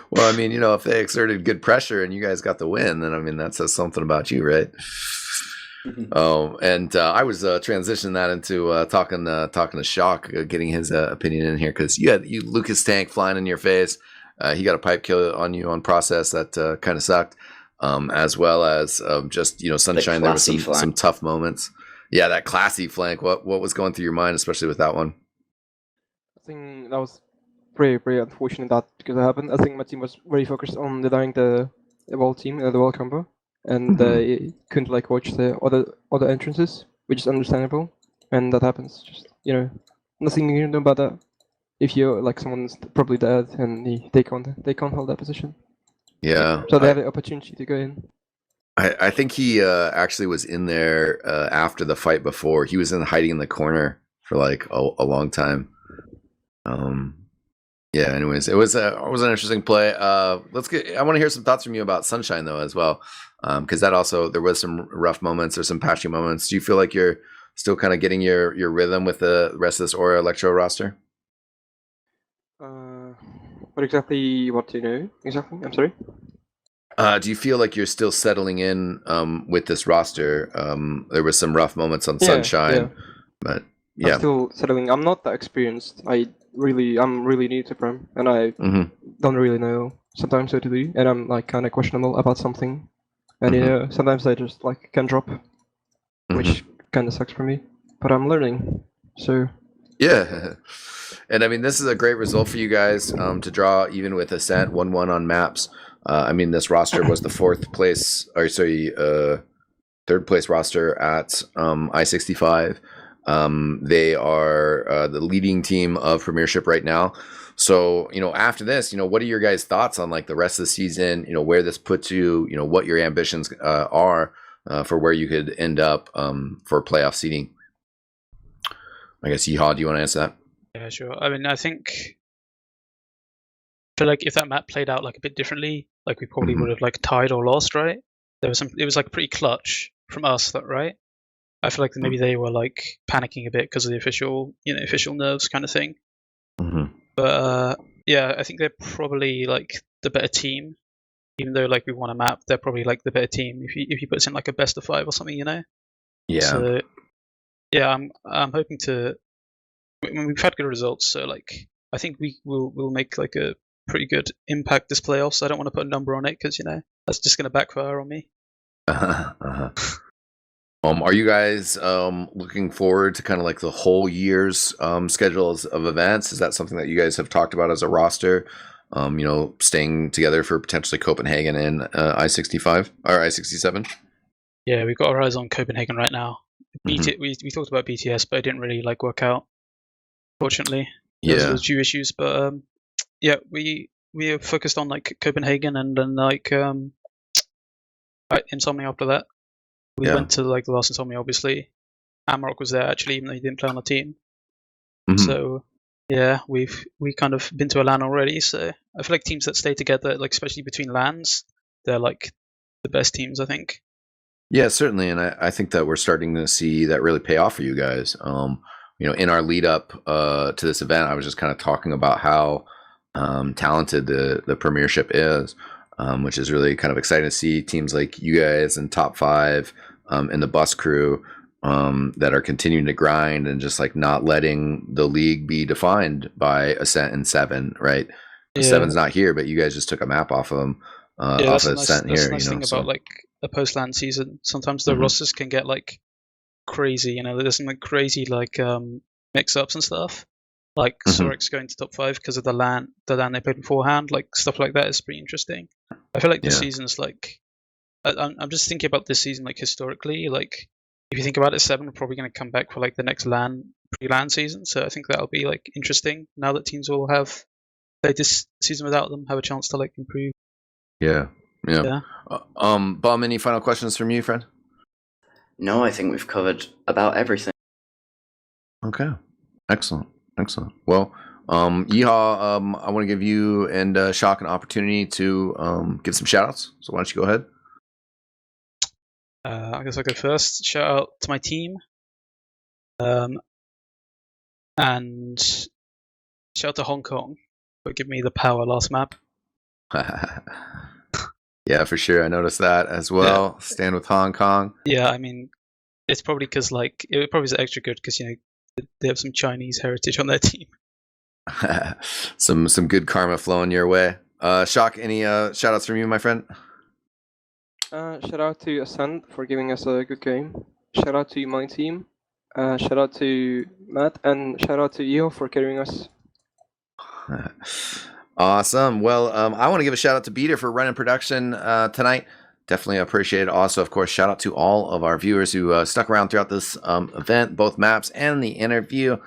Well, I mean, if they exerted good pressure and you guys got the win, then I mean that says something about you, right? And I was transitioning that into talking to Shock, getting his opinion in here, because you had Lucas Tank flying in your face. He got a pipe kill on you on process that kind of sucked, as well as just Sunshine. There was some tough moments. Yeah, that classy flank. What was going through your mind, especially with that one? I think that was pretty unfortunate that because it happened. I think my team was very focused on denying the wall team, the wall combo, and they couldn't watch the other entrances, which is understandable, and that happens. Just nothing you can do about that. If you someone's probably dead and they can't hold that position. Yeah. So they have the opportunity to go in. I think he actually was in there after the fight before. He was hiding in the corner for a long time. Yeah. Anyways, it was an interesting play. I want to hear some thoughts from you about Sunshine though as well, because that also there was some rough moments or some patchy moments. Do you feel like you're still kind of getting your rhythm with the rest of this Aura Electro roster? What exactly? What do you know exactly? I'm sorry. Do you feel like you're still settling in with this roster? There was some rough moments on Sunshine, but yeah, I'm still settling. I'm not that experienced. I'm really new to Prem, and I don't really know sometimes what to do, and I'm kind of questionable about something, and sometimes I just can drop, which kind of sucks for me. But I'm learning, so yeah. And I mean, this is a great result for you guys to draw even with Ascent 1-1 on maps. I mean, this roster was the third place roster at I-65. They are the leading team of Premiership right now. So, after this, what are your guys' thoughts on the rest of the season? Where this puts you, what your ambitions are for where you could end up for playoff seeding. I guess, Yeehaw, do you want to answer that? Yeah, sure. I mean, I feel like if that map played out a bit differently, we probably would have tied or lost, right? It was pretty clutch from us, right? I feel like maybe they were panicking a bit because of the official nerves kind of thing. But yeah, I think they're probably the better team, even though we won a map. They're probably the better team if you put us in a best of 5 or something, Yeah. So yeah, I'm hoping to. I mean, we've had good results, so I think we'll make a pretty good impact this playoffs. I don't want to put a number on it because that's just going to backfire on me. Are you guys looking forward to kind of the whole year's schedules of events? Is that something that you guys have talked about as a roster? Staying together for potentially Copenhagen and I-65 or I-67? Yeah, we've got our eyes on Copenhagen right now. We talked about BTS, but it didn't really work out. Fortunately, there was a few issues, but yeah, we are focused on Copenhagen, and then Insomnia after that. We went to the last Insomnia, obviously. Amarok was there actually, even though he didn't play on the team. So yeah, we kind of been to a LAN already. So I feel like teams that stay together, especially between LANs, they're the best teams, I think. Yeah, certainly, and I think that we're starting to see that really pay off for you guys. In our lead up to this event, I was just kind of talking about how talented the Premiership is, which is really kind of exciting to see teams like you guys and Top 5 and the bus crew that are continuing to grind and just not letting the league be defined by Ascent and 7, right? Yeah. 7's not here, but you guys just took a map off of them. Off of Ascent here. That's a nice thing about a post-LAN season. Sometimes the rosters can get crazy, there's some crazy mix-ups and stuff. Sorex going to top 5 because of the LAN they played beforehand, stuff like that is pretty interesting. I feel like this season's I'm just thinking about this season historically, if you think about it, 7 are probably going to come back for the next pre-LAN season, so I think that'll be interesting now that teams will have played this season without them, have a chance to improve. Yeah. Bum, any final questions from you, friend? No, I think we've covered about everything. Okay. Excellent. Well, Yeehaw, I want to give you and Shock an opportunity to give some shout outs. So why don't you go ahead? I guess I'll go first. Shout out to my team. And shout out to Hong Kong for giving me the power last map. Yeah, for sure. I noticed that as well. Stand with Hong Kong. Yeah, I mean, it's probably because like it probably is extra good because they have some Chinese heritage on their team. some good karma flowing your way. Shock, any shout outs from you, my friend? Shout out to Ascent for giving us a good game. Shout out to my team. Shout out to Matt, and shout out to Eo for carrying us. Awesome. Well, I want to give a shout out to Beater for running production tonight. Definitely appreciate it. Also, of course, shout out to all of our viewers who stuck around throughout this event, both maps and the interview.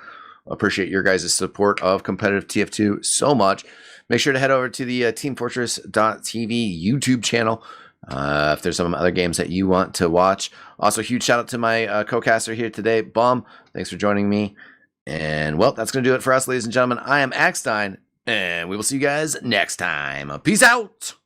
Appreciate your guys' support of competitive TF2 so much. Make sure to head over to the teamfortress.tv YouTube channel if there's some other games that you want to watch. Also, huge shout out to my co-caster here today, Bum. Thanks for joining me. And, well, that's going to do it for us, ladies and gentlemen. I am eXtine, and we will see you guys next time. Peace out!